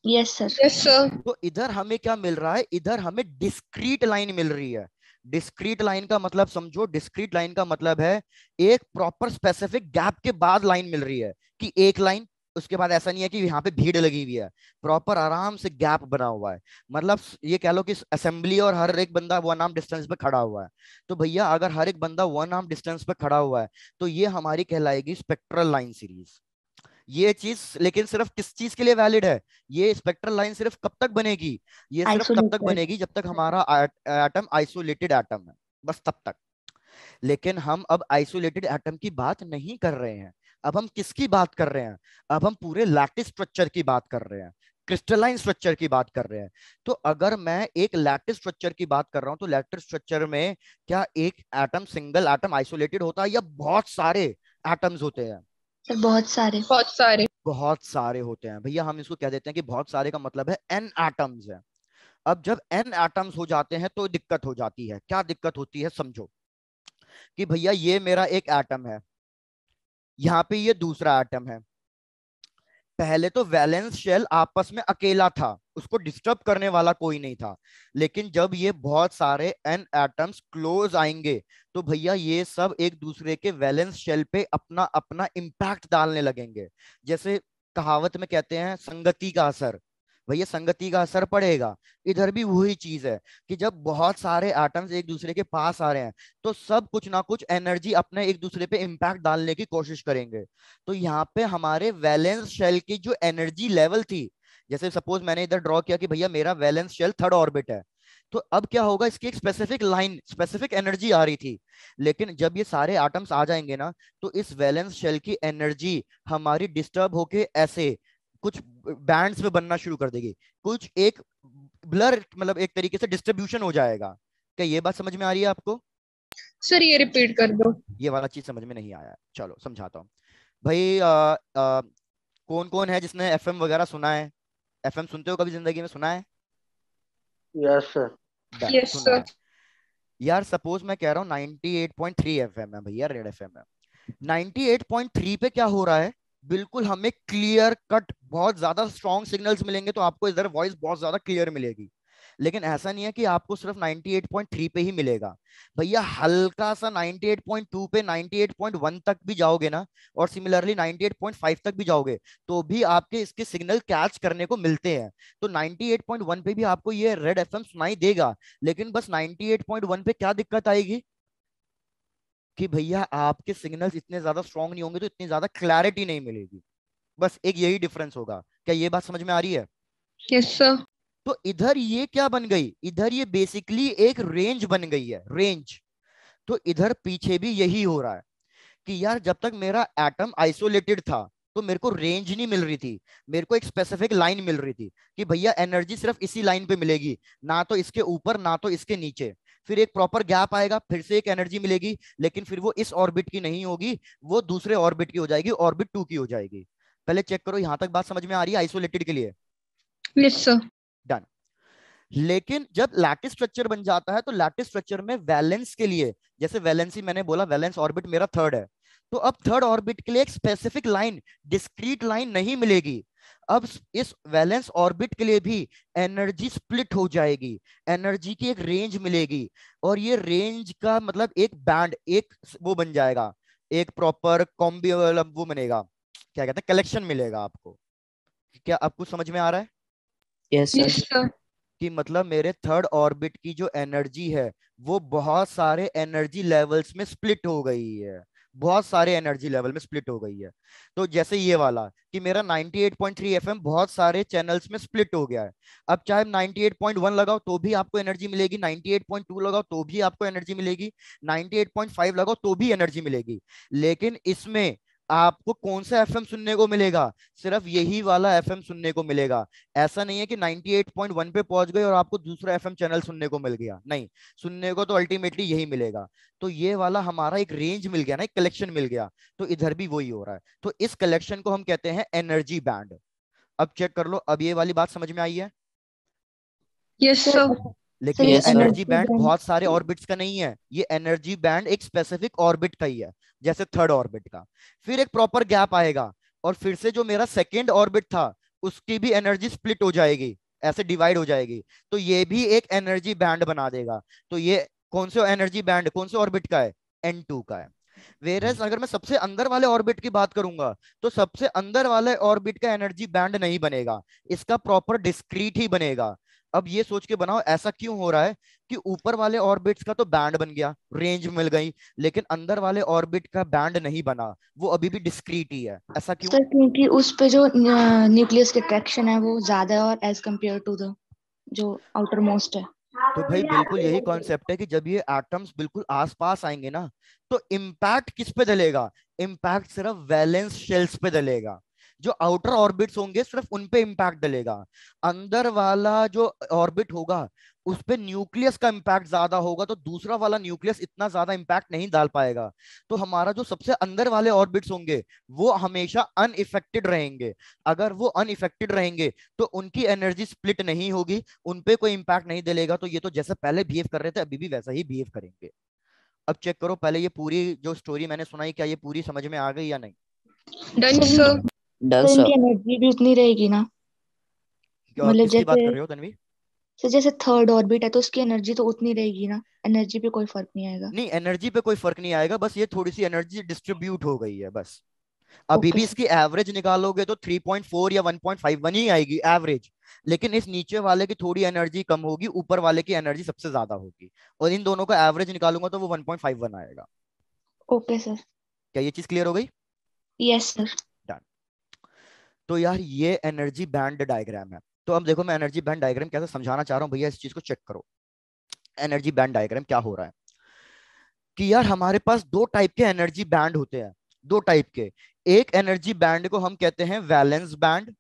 Yes sir. Yes sir. तो इधर हमें क्या मिल रहा है, इधर हमें डिस्क्रीट लाइन मिल रही है। डिस्क्रीट लाइन का मतलब समझो, डिस्क्रीट लाइन का मतलब है एक प्रॉपर स्पेसिफिक गैप के बाद लाइन मिल रही है, कि एक लाइन उसके बाद ऐसा नहीं है कि यहाँ पे भीड़ लगी हुई है, प्रॉपर आराम से गैप बना हुआ है। मतलब ये कह लो कि असेंबली और हर एक बंदा 1 आर्म डिस्टेंस पे खड़ा हुआ है। तो भैया अगर हर एक बंदा 1 आर्म डिस्टेंस पे खड़ा हुआ है, तो ये हमारी कहलाएगी स्पेक्ट्रल लाइन सीरीज। ये चीज लेकिन सिर्फ किस चीज के लिए वैलिड है, ये स्पेक्ट्रल लाइन सिर्फ कब तक बनेगी, ये सिर्फ तब तक आइसोलेटेड। बनेगी जब तक हमारा एटम आइसोलेटेड एटम है, बस तब तक। लेकिन हम अब आइसोलेटेड एटम की बात नहीं कर रहे हैं, अब हम किसकी बात कर रहे हैं, अब हम पूरे लैटिस स्ट्रक्चर की बात कर रहे हैं। क्रिस्टलाइन स्ट्रक्चर की बात कर रहे हैं। तो अगर मैं एक लैटिस स्ट्रक्चर की बात कर रहा हूं तो लैटिस स्ट्रक्चर में क्या एक एटम, सिंगल एटम आइसोलेटेड होता है या बहुत सारे एटम्स होते हैं? सर बहुत सारे। बहुत सारे। बहुत सारे होते हैं भैया। हम इसको कह देते हैं कि बहुत सारे का मतलब है एन एटम्स है। अब जब एन एटम्स हो जाते हैं तो दिक्कत हो जाती है। क्या दिक्कत होती है समझो कि भैया ये मेरा एक एटम है, यहाँ पे ये दूसरा एटम है। पहले तो वैलेंस शेल आपस में अकेला था, उसको डिस्टर्ब करने वाला कोई नहीं था। लेकिन जब ये बहुत सारे एन एटम्स क्लोज आएंगे तो भैया ये सब एक दूसरे के वैलेंस शेल पे अपना अपना इम्पैक्ट डालने लगेंगे। जैसे कहावत में कहते हैं संगति का असर, भैया संगति का असर पड़ेगा। इधर भी वही चीज है कि जब बहुत सारे एटम्स एक दूसरे के पास आ रहे हैं तो सब कुछ ना कुछ एनर्जी अपने एक दूसरे पे इम्पैक्ट डालने की कोशिश करेंगे। तो यहाँ पे हमारे वैलेंस शेल की जो एनर्जी लेवल थी, जैसे सपोज मैंने इधर ड्रॉ किया कि भैया मेरा वैलेंस शेल थर्ड ऑर्बिट है, तो अब क्या होगा, इसकी एक स्पेसिफिक लाइन, स्पेसिफिक एनर्जी आ रही थी। लेकिन जब ये सारे एटम्स आ जाएंगे ना तो इस वैलेंस शेल की एनर्जी हमारी डिस्टर्ब होके ऐसे कुछ बैंड्स में बनना शुरू कर देगी, कुछ एक ब्लर, मतलब एक तरीके से डिस्ट्रीब्यूशन हो जाएगा। क्या ये बात समझ में आ रही है आपको? सर ये रिपीट कर दो। ये वाला चीज समझ में नहीं आया, चलो समझाता हूँ। भाई कौन कौन है जिसने एफएम वगैरह सुना है? एफएम सुनते हो कभी जिंदगी में? सुना है? Yes sir. डन, यस सुना सर। है। यार सपोज मैं कह रहा हूँ 98.3 एफएम है भैया, रेड एफएम है। 98.3 पे क्या हो रहा है, बिल्कुल हमें क्लियर कट बहुत ज्यादा स्ट्रॉन्ग सिग्नल्स मिलेंगे तो आपको इधर वॉइस बहुत ज्यादा क्लियर मिलेगी। लेकिन ऐसा नहीं है कि आपको सिर्फ 98.3 पे ही मिलेगा भैया, हल्का सा 98.2 पे 98.1 तक भी जाओगे ना, और सिमिलरली 98.5 तक भी जाओगे तो भी आपके इसके सिग्नल कैच करने को मिलते हैं। तो 98.1 पे भी आपको ये रेड एफएम सुनाई देगा। लेकिन बस 98.1 पे क्या दिक्कत आएगी कि भैया आपके सिग्नल्स इतने ज्यादा स्ट्रांग नहीं होंगे तो इतनी ज्यादा क्लैरिटी नहीं मिलेगी। बस एक यही डिफरेंस होगा। क्या ये बात समझ में आ रही है? Yes sir. तो इधर ये क्या बन गई, इधर ये बेसिकली एक रेंज बन गई है, रेंज। तो इधर पीछे भी यही हो रहा है कि यार जब तक मेरा एटम आइसोलेटेड था तो मेरे को रेंज नहीं मिल रही थी, मेरे को एक स्पेसिफिक लाइन मिल रही थी कि भैया एनर्जी सिर्फ इसी लाइन पे मिलेगी, ना तो इसके ऊपर ना तो इसके नीचे। फिर एक प्रॉपर गैप आएगा, फिर से एक एनर्जी मिलेगी, लेकिन फिर वो इस ऑर्बिट की नहीं होगी, वो दूसरे ऑर्बिट की हो जाएगी, ऑर्बिट 2 की हो जाएगी। पहले चेक करो यहां तक बात समझ में आ रही है आइसोलेटेड के लिए? Yes sir. डन। लेकिन जब लैटिस स्ट्रक्चर बन जाता है तो लैटिस स्ट्रक्चर में वैलेंस के लिए, जैसे वैलेंसी मैंने बोला वैलेंस ऑर्बिट मेरा थर्ड है, तो अब थर्ड ऑर्बिट के लिए एक स्पेसिफिक लाइन, डिस्क्रीट लाइन नहीं मिलेगी। अब इस वैलेंस ऑर्बिट के लिए भी एनर्जी स्प्लिट हो जाएगी, एनर्जी की एक रेंज मिलेगी, और ये रेंज का मतलब एक बैंड, एक वो बन जाएगा, एक प्रॉपर कॉम्बी वो बनेगा, क्या कहते हैं, कलेक्शन मिलेगा आपको। क्या आपको समझ में आ रहा है? Yes yes sir. सर। कि मतलब मेरे थर्ड ऑर्बिट की जो एनर्जी है वो बहुत सारे एनर्जी लेवल्स में स्प्लिट हो गई है, बहुत सारे एनर्जी लेवल में स्प्लिट हो गई है। तो जैसे ये वाला कि मेरा 98.3 एफएम बहुत सारे चैनल्स में स्प्लिट हो गया है। अब चाहे 98.1 लगाओ तो भी आपको एनर्जी मिलेगी, 98.2 लगाओ तो भी आपको एनर्जी मिलेगी, 98.5 लगाओ तो भी एनर्जी मिलेगी। लेकिन इसमें आपको कौन सा एफएम सुनने को मिलेगा? सिर्फ यही वाला एफएम सुनने को मिलेगा। ऐसा नहीं है कि 98.1 पे पहुंच गए और आपको दूसरा एफएम चैनल सुनने को मिल गया, नहीं, सुनने को तो अल्टीमेटली यही मिलेगा। तो ये वाला हमारा एक रेंज मिल गया ना, एक कलेक्शन मिल गया। तो इधर भी वही हो रहा है, तो इस कलेक्शन को हम कहते हैं एनर्जी बैंड। अब चेक कर लो, अब ये वाली बात समझ में आई है? Yes sir. लेकिन सर ये ये yes sir. Energy energy band band. बहुत सारे ऑर्बिट्स का नहीं है, ये एनर्जी बैंड एक स्पेसिफिक ऑर्बिट का ही है, जैसे थर्ड ऑर्बिट का। फिर एक प्रॉपर गैप आएगा और फिर से जो मेरा सेकेंड ऑर्बिट था उसकी भी एनर्जी स्प्लिट हो जाएगी, ऐसे डिवाइड हो जाएगी, तो ये भी एक एनर्जी बैंड बना देगा। तो ये कौन से एनर्जी बैंड, कौन से ऑर्बिट का है? N2 का है। वेरस अगर मैं सबसे अंदर वाले ऑर्बिट की बात करूंगा तो सबसे अंदर वाले ऑर्बिट का एनर्जी बैंड नहीं बनेगा, इसका प्रॉपर डिस्क्रीट ही बनेगा। अब ये सोच के बनाओ ऐसा क्यों हो रहा है कि ऊपर वाले ऑर्बिट्स का तो बैंड बन गया, रेंज मिल गई, लेकिन अंदर वाले ऑर्बिट का बैंड नहीं बना, वो अभी भी डिस्क्रीट ही है, ऐसा क्यों? सर क्योंकि उस पे जो न्यूक्लियस के ट्रैक्शन है वो ज्यादा है, और एज कम्पेयर टू द जो आउटर मोस्ट है। तो भाई बिल्कुल यही कॉन्सेप्ट है कि जब ये एटम्स बिल्कुल आसपास आएंगे ना तो इम्पैक्ट किस पे डलेगा? इम्पैक्ट सिर्फ वैलेंस शेल्स पे डलेगा। जो आउटर ऑर्बिट्स होंगे सिर्फ उन पे इम्पैक्ट डलेगा, अंदर वाला जो ऑर्बिट होगा उस पे न्यूक्लियस का इम्पैक्ट ज्यादा होगा, तो दूसरा वाला न्यूक्लियस इतना ज्यादा इम्पैक्ट नहीं डाल पाएगा। तो हमारा जो सबसे अंदर वाले ऑर्बिट्स होंगे वो हमेशा अनइफेक्टेड रहेंगे। अगर वो अनइफेक्टेड रहेंगे तो उनकी एनर्जी स्प्लिट नहीं होगी, उन पे कोई इम्पैक्ट नहीं डलेगा, तो ये तो जैसे पहले बिहेव कर रहे थे अभी भी वैसा ही बिहेव करेंगे। अब चेक करो पहले ये पूरी जो स्टोरी मैंने सुनाई, क्या ये पूरी समझ में आ गई या नहीं? Done sir sir. डन तो सर। इनकी एनर्जी भी उतनी रहेगी ना? मतलब किसकी बात जैसे कर रहे हो तन्वी? सर जैसे थर्ड ऑर्बिट है तो उसकी एनर्जी तो उतनी रहेगी ना, एनर्जी पे कोई फर्क नहीं आएगा? नहीं, एनर्जी पे कोई फर्क नहीं आएगा, बस ये थोड़ी सी एनर्जी डिस्ट्रीब्यूट हो गई है बस। अभी ओके भी सर। इसकी एवरेज निकालोगे तो 3.4 या 1.51 ही आएगी एवरेज, लेकिन इस नीचे वाले की थोड़ी एनर्जी कम होगी, ऊपर वाले की एनर्जी सबसे ज्यादा होगी, और इन दोनों का एवरेज निकालूंगा तो वो 1.51 आएगा। Okay sir. क्या ये चीज क्लियर हो गई? Yes sir. डन। तो यार ये एनर्जी बैंड डायग्राम है। तो अब देखो मैं एनर्जी बैंड डायग्राम कैसे समझाना चाह रहा हूँ भैया, इस चीज को चेक करो। एनर्जी बैंड डायग्राम क्या हो रहा है कि यार हमारे पास दो टाइप के एनर्जी बैंड होते हैं, दो टाइप के। एक एनर्जी बैंड को हम कहते हैं वैलेंस बैंड,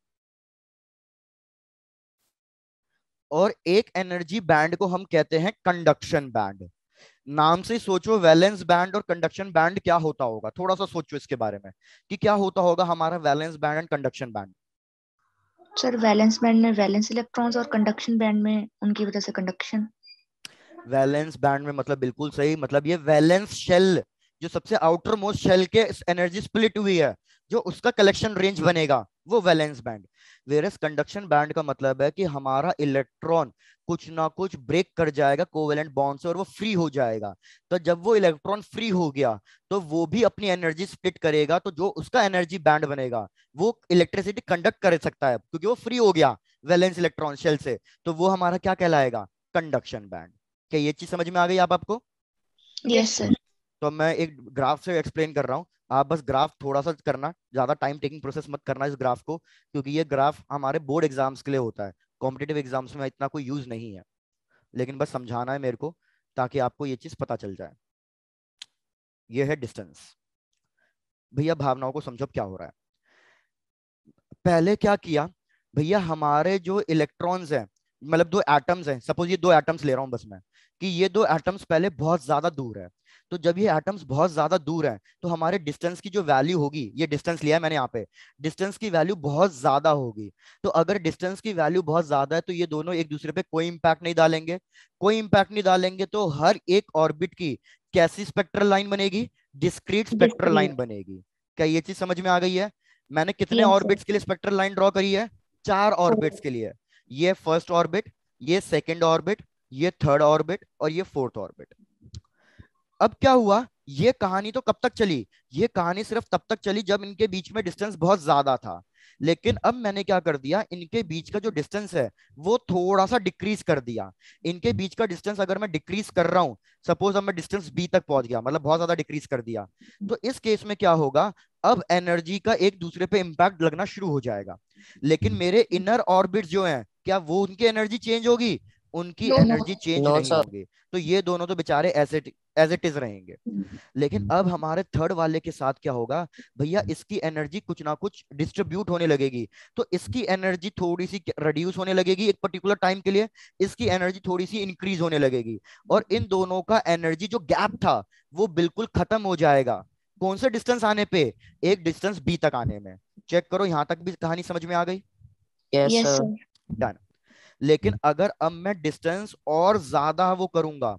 और एक एनर्जी बैंड को हम कहते हैं कंडक्शन बैंड। नाम से ही सोचो वैलेंस बैंड और कंडक्शन बैंड क्या होता होगा, थोड़ा सा सोचो इसके बारे में कि क्या होता होगा हमारा valence band and conduction band. Sir valence band में वैलेंस इलेक्ट्रॉन्स और कंडक्शन बैंड में उनकी वजह से कंडक्शन। वैलेंस बैंड में मतलब बिल्कुल सही, मतलब ये वैलेंस शेल जो सबसे आउटर मोस्ट शेल के एनर्जी स्प्लिट हुई है, जो उसका कलेक्शन रेंज बनेगा वो valence band. Versus conduction band का मतलब है कि हमारा इलेक्ट्रॉन कुछ ना कुछ ब्रेक कर जाएगा कोवेलेंट बॉन्ड से और वो फ्री हो जाएगा। तो जब वो इलेक्ट्रॉन फ्री हो गया तो वो भी अपनी एनर्जी स्प्लिट करेगा, तो जो उसका एनर्जी बैंड बनेगा वो इलेक्ट्रिसिटी कंडक्ट कर सकता है क्योंकि वो फ्री हो गया वैलेंस इलेक्ट्रॉन शेल से, तो वो हमारा क्या कहलाएगा? Conduction band. क्या ये चीज समझ में आ गई आप आपको? Yes sir. तो मैं एक ग्राफ से एक्सप्लेन कर रहा हूँ, आप बस ग्राफ थोड़ा सा करना, ज्यादा टाइम टेकिंग प्रोसेस मत करना इस ग्राफ को, क्योंकि ये ग्राफ हमारे बोर्ड एग्जाम्स के लिए होता है, कॉम्पिटेटिव एग्जाम्स में इतना कोई यूज नहीं है, लेकिन बस समझाना है मेरे को ताकि आपको ये चीज पता चल जाए। ये है डिस्टेंस। भैया भावनाओं को समझो क्या हो रहा है। पहले क्या किया भैया, हमारे जो इलेक्ट्रॉन्स हैं, मतलब दो एटम्स हैं, सपोज ये दो एटम्स ले रहा हूं बस मैं, कि ये दो एटम्स पहले बहुत ज्यादा दूर है। तो जब ये एटम्स बहुत ज्यादा दूर है तो हमारे डिस्टेंस की जो वैल्यू होगी, ये डिस्टेंस लिया है मैंने यहाँ पे, डिस्टेंस की वैल्यू बहुत ज्यादा होगी। तो अगर डिस्टेंस की वैल्यू बहुत ज्यादा है तो ये दोनों एक दूसरे पे कोई इंपैक्ट नहीं डालेंगे, कोई इंपैक्ट नहीं डालेंगे, तो हर एक ऑर्बिट की कैसी स्पेक्ट्रल लाइन बनेगी? Discrete spectral line discrete. बनेगी। क्या ये चीज समझ में आ गई है? मैंने कितने यस सर। ऑर्बिट्स के लिए स्पेक्ट्रल लाइन ड्रॉ करी है? 4 ऑर्बिट्स के लिए। ये फर्स्ट ऑर्बिट, ये सेकंड ऑर्बिट, ये थर्ड ऑर्बिट और ये फोर्थ ऑर्बिट। अब क्या हुआ, ये कहानी तो कब तक चली? ये कहानी सिर्फ तब तक चली जब इनके बीच में डिस्टेंस बहुत ज्यादा था, लेकिन अब मैंने क्या कर दिया, इनके बीच का जो डिस्टेंस है वो थोड़ा सा डिक्रीज कर दिया। इनके बीच का डिस्टेंस अगर मैं डिक्रीज कर रहा हूं, सपोज अब मैं डिस्टेंस बी तक पहुंच गया, मतलब बहुत ज्यादा डिक्रीज कर दिया, तो इस केस में क्या होगा, अब एनर्जी का एक दूसरे पे इंपैक्ट लगना शुरू हो जाएगा। लेकिन मेरे इनर ऑर्बिट जो हैं, क्या वो उनकी एनर्जी चेंज होगी? उनकी no no. Energy change no नहीं सर। होगी, तो ये दोनों तो बेचारे एज इट इज रहेंगे। लेकिन अब हमारे थर्ड वाले के साथ क्या होगा भैया, इसकी एनर्जी कुछ ना कुछ डिस्ट्रीब्यूट होने लगेगी, तो इसकी एनर्जी थोड़ी सी रिड्यूस होने लगेगी एक पर्टिकुलर टाइम के लिए, इसकी एनर्जी थोड़ी सी इंक्रीज होने लगेगी, और इन दोनों का एनर्जी जो गैप था वो बिल्कुल खत्म हो जाएगा। कौन से डिस्टेंस आने पे? एक डिस्टेंस बी तक आने में। चेक करो यहां तक भी कहानी समझ में आ गई? Yes yes sir. Sir. Done. लेकिन अगर अब मैं डिस्टेंस और ज्यादा वो करूंगा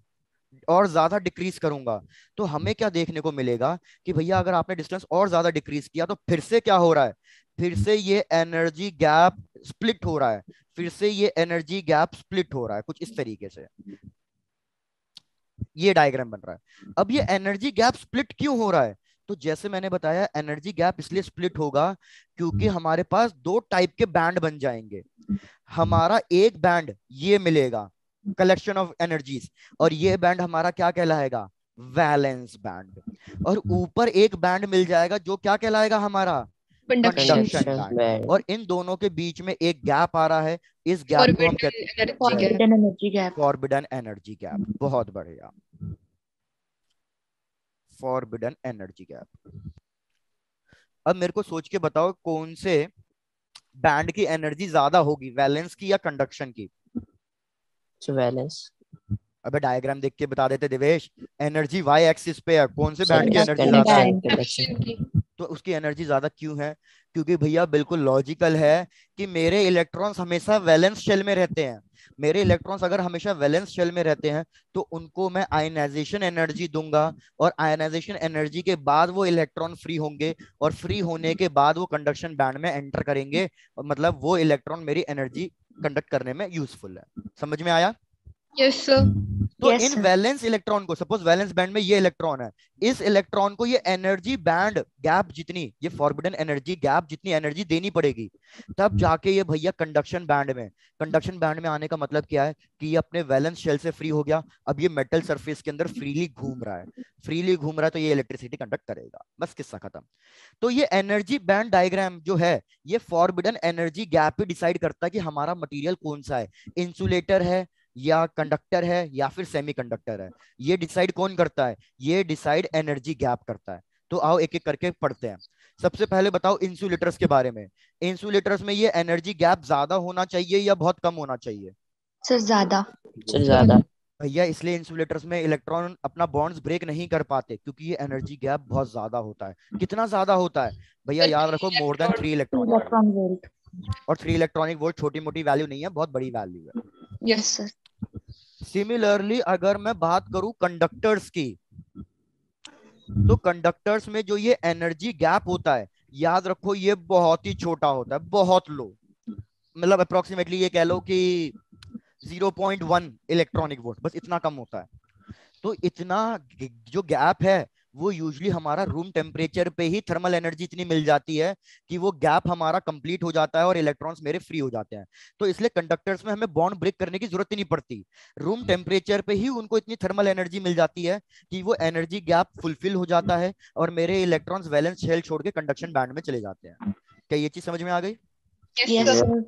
और ज्यादा डिक्रीज करूंगा, तो हमें क्या देखने को मिलेगा कि भैया अगर आपने डिस्टेंस और ज्यादा डिक्रीज किया तो फिर से क्या हो रहा है, फिर से ये एनर्जी गैप स्प्लिट हो रहा है, फिर से ये एनर्जी गैप स्प्लिट हो रहा है कुछ इस तरीके से। ये डायग्राम बन रहा है। अब ये एनर्जी गैप स्प्लिट क्यों हो रहा है? तो जैसे मैंने बताया, एनर्जी गैप इसलिए स्प्लिट होगा क्योंकि हमारे पास दो टाइप के बैंड बन जाएंगे। हमारा एक बैंड ये मिलेगा, कलेक्शन ऑफ एनर्जीज, और ये बैंड हमारा क्या कहलाएगा? Valence band. और ऊपर एक बैंड मिल जाएगा जो क्या कहलाएगा? हमारा conduction. Conduction conduction band. Band. और इन दोनों के बीच में एक गैप आ रहा है, इस गैप को हम फॉरबिडन कहते हैं energy gap. Forbidden energy gap. Forbidden energy gap. बहुत बढ़िया, फॉरबिडन एनर्जी गैप। अब मेरे को सोच के बताओ कौन से बैंड की एनर्जी ज्यादा होगी, वैलेंस की या कंडक्शन की? So valence. अबे डायग्राम देख के बता देते दिवेश। एनर्जी वाई एक्सिस पे है, कौन से बैंड की एनर्जी Conduction ज्यादा है? band. Conduction. की। तो उसकी एनर्जी ज्यादा क्यों है? क्योंकि भैया बिल्कुल लॉजिकल है कि मेरे इलेक्ट्रॉन्स हमेशा वैलेंस शेल में रहते हैं। मेरे इलेक्ट्रॉन्स अगर हमेशा वैलेंस शेल में रहते हैं तो उनको मैं आयनाइजेशन एनर्जी दूंगा, और आयनाइजेशन एनर्जी के बाद वो इलेक्ट्रॉन फ्री होंगे, और फ्री होने के बाद वो कंडक्शन बैंड में एंटर करेंगे, और मतलब वो इलेक्ट्रॉन मेरी एनर्जी कंडक्ट करने में यूजफुल है। समझ में आया? Yes sir. तो यस इन सर। वैलेंस इलेक्ट्रॉन को, सपोज वैलेंस बैंड में ये इलेक्ट्रॉन है, इस इलेक्ट्रॉन को ये एनर्जी बैंड गैप जितनी, ये फॉरबिडन एनर्जी गैप जितनी एनर्जी देनी पड़ेगी, तब जाके ये भैया कंडक्शन बैंड में आने का मतलब क्या है कि ये अपने वैलेंस शेल से फ्री हो गया, अब ये मेटल सरफेस के अंदर फ्रीली घूम रहा है। फ्रीली घूम रहा है तो ये इलेक्ट्रिसिटी कंडक्ट करेगा, बस किस्सा खत्म। तो ये एनर्जी बैंड डायग्राम जो है, ये फॉरबिडन एनर्जी गैप ही डिसाइड करता है कि हमारा मटेरियल कौन सा है, इंसुलेटर है या कंडक्टर है या फिर सेमीकंडक्टर है। ये डिसाइड कौन करता है? ये डिसाइड एनर्जी गैप करता है। तो आओ एक एक करके पढ़ते हैं। सबसे पहले बताओ इंसुलेटर्स के बारे में। इंसुलेटर्स में ये एनर्जी गैप ज्यादा होना चाहिए या बहुत कम होना चाहिए? सर ज्यादा। So ज्यादा. भैया इसलिए इंसुलेटर्स में इलेक्ट्रॉन अपना बॉन्ड्स ब्रेक नहीं कर पाते, क्योंकि ये एनर्जी गैप बहुत ज्यादा होता है। कितना ज्यादा होता है भैया? याद रखो, more than 3 electronic volt. Electron volt. और 3 इलेक्ट्रॉनिक वोल्ट छोटी मोटी वैल्यू नहीं है, बहुत बड़ी वैल्यू है। Yes sir. सिमिलरली अगर मैं बात करूं कंडक्टर्स की, तो कंडक्टर्स में जो ये एनर्जी गैप होता है, याद रखो ये बहुत ही छोटा होता है, बहुत लो। मतलब अप्रोक्सीमेटली ये कह लो कि 0.1 इलेक्ट्रॉनिक वोल्ट, बस इतना कम होता है। तो इतना जो गैप है वो यूजली हमारा रूम टेम्परेचर पे ही थर्मल एनर्जी इतनी मिल जाती है कि वो गैप हमारा कंप्लीट हो जाता है और इलेक्ट्रॉन्स मेरे फ्री हो जाते हैं। तो इसलिए कंडक्टर्स में हमें बॉन्ड ब्रेक करने की जरूरत ही नहीं पड़ती। रूम टेम्परेचर पे ही उनको इतनी थर्मल एनर्जी मिल जाती है कि वो एनर्जी गैप फुलफिल हो जाता है और मेरे इलेक्ट्रॉन्स वैलेंस शेल छोड़ के कंडक्शन बैंड में चले जाते हैं। क्या ये चीज समझ में आ गई? Yes sir. सर।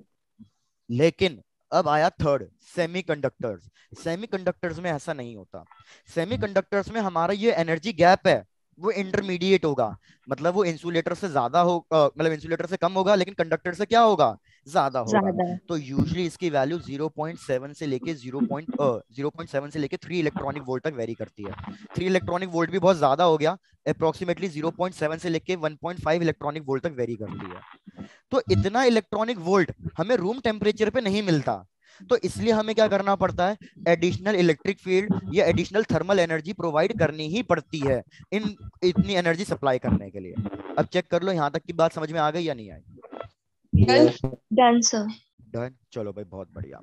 लेकिन अब आया थर्ड, सेमीकंडक्टर्स। सेमीकंडक्टर्स में ऐसा नहीं होता। सेमीकंडक्टर्स में हमारा ये एनर्जी गैप है वो इंटरमीडिएट होगा। मतलब वो इंसुलेटर से ज्यादा हो, मतलब इंसुलेटर से कम होगा, लेकिन कंडक्टर से क्या होगा? ज्यादा होगा। ज्यादा। तो यूजुअली इसकी वैल्यू 0.7 से लेके 0.7 से लेके 3 इलेक्ट्रॉनिक वोल्ट तक वेरी करती है। 3 इलेक्ट्रॉनिक वोल्ट भी बहुत ज्यादा हो गया, अप्रोक्सीमेटली 0.7 से लेके 1.5 इलेक्ट्रॉनिक वोल्ट तक वेरी करती है। तो इतना इलेक्ट्रॉनिक वोल्ट हमें रूम टेम्परेचर पे नहीं मिलता। तो इसलिए हमें क्या करना पड़ता है? एडिशनल इलेक्ट्रिक फील्ड या एडिशनल थर्मल एनर्जी प्रोवाइड करनी ही पड़ती है इन इतनी एनर्जी सप्लाई करने के लिए। अब चेक कर लो यहाँ तक की बात समझ में आ गई या नहीं आई? Yes. Done sir. डन, चलो भाई बहुत बढ़िया।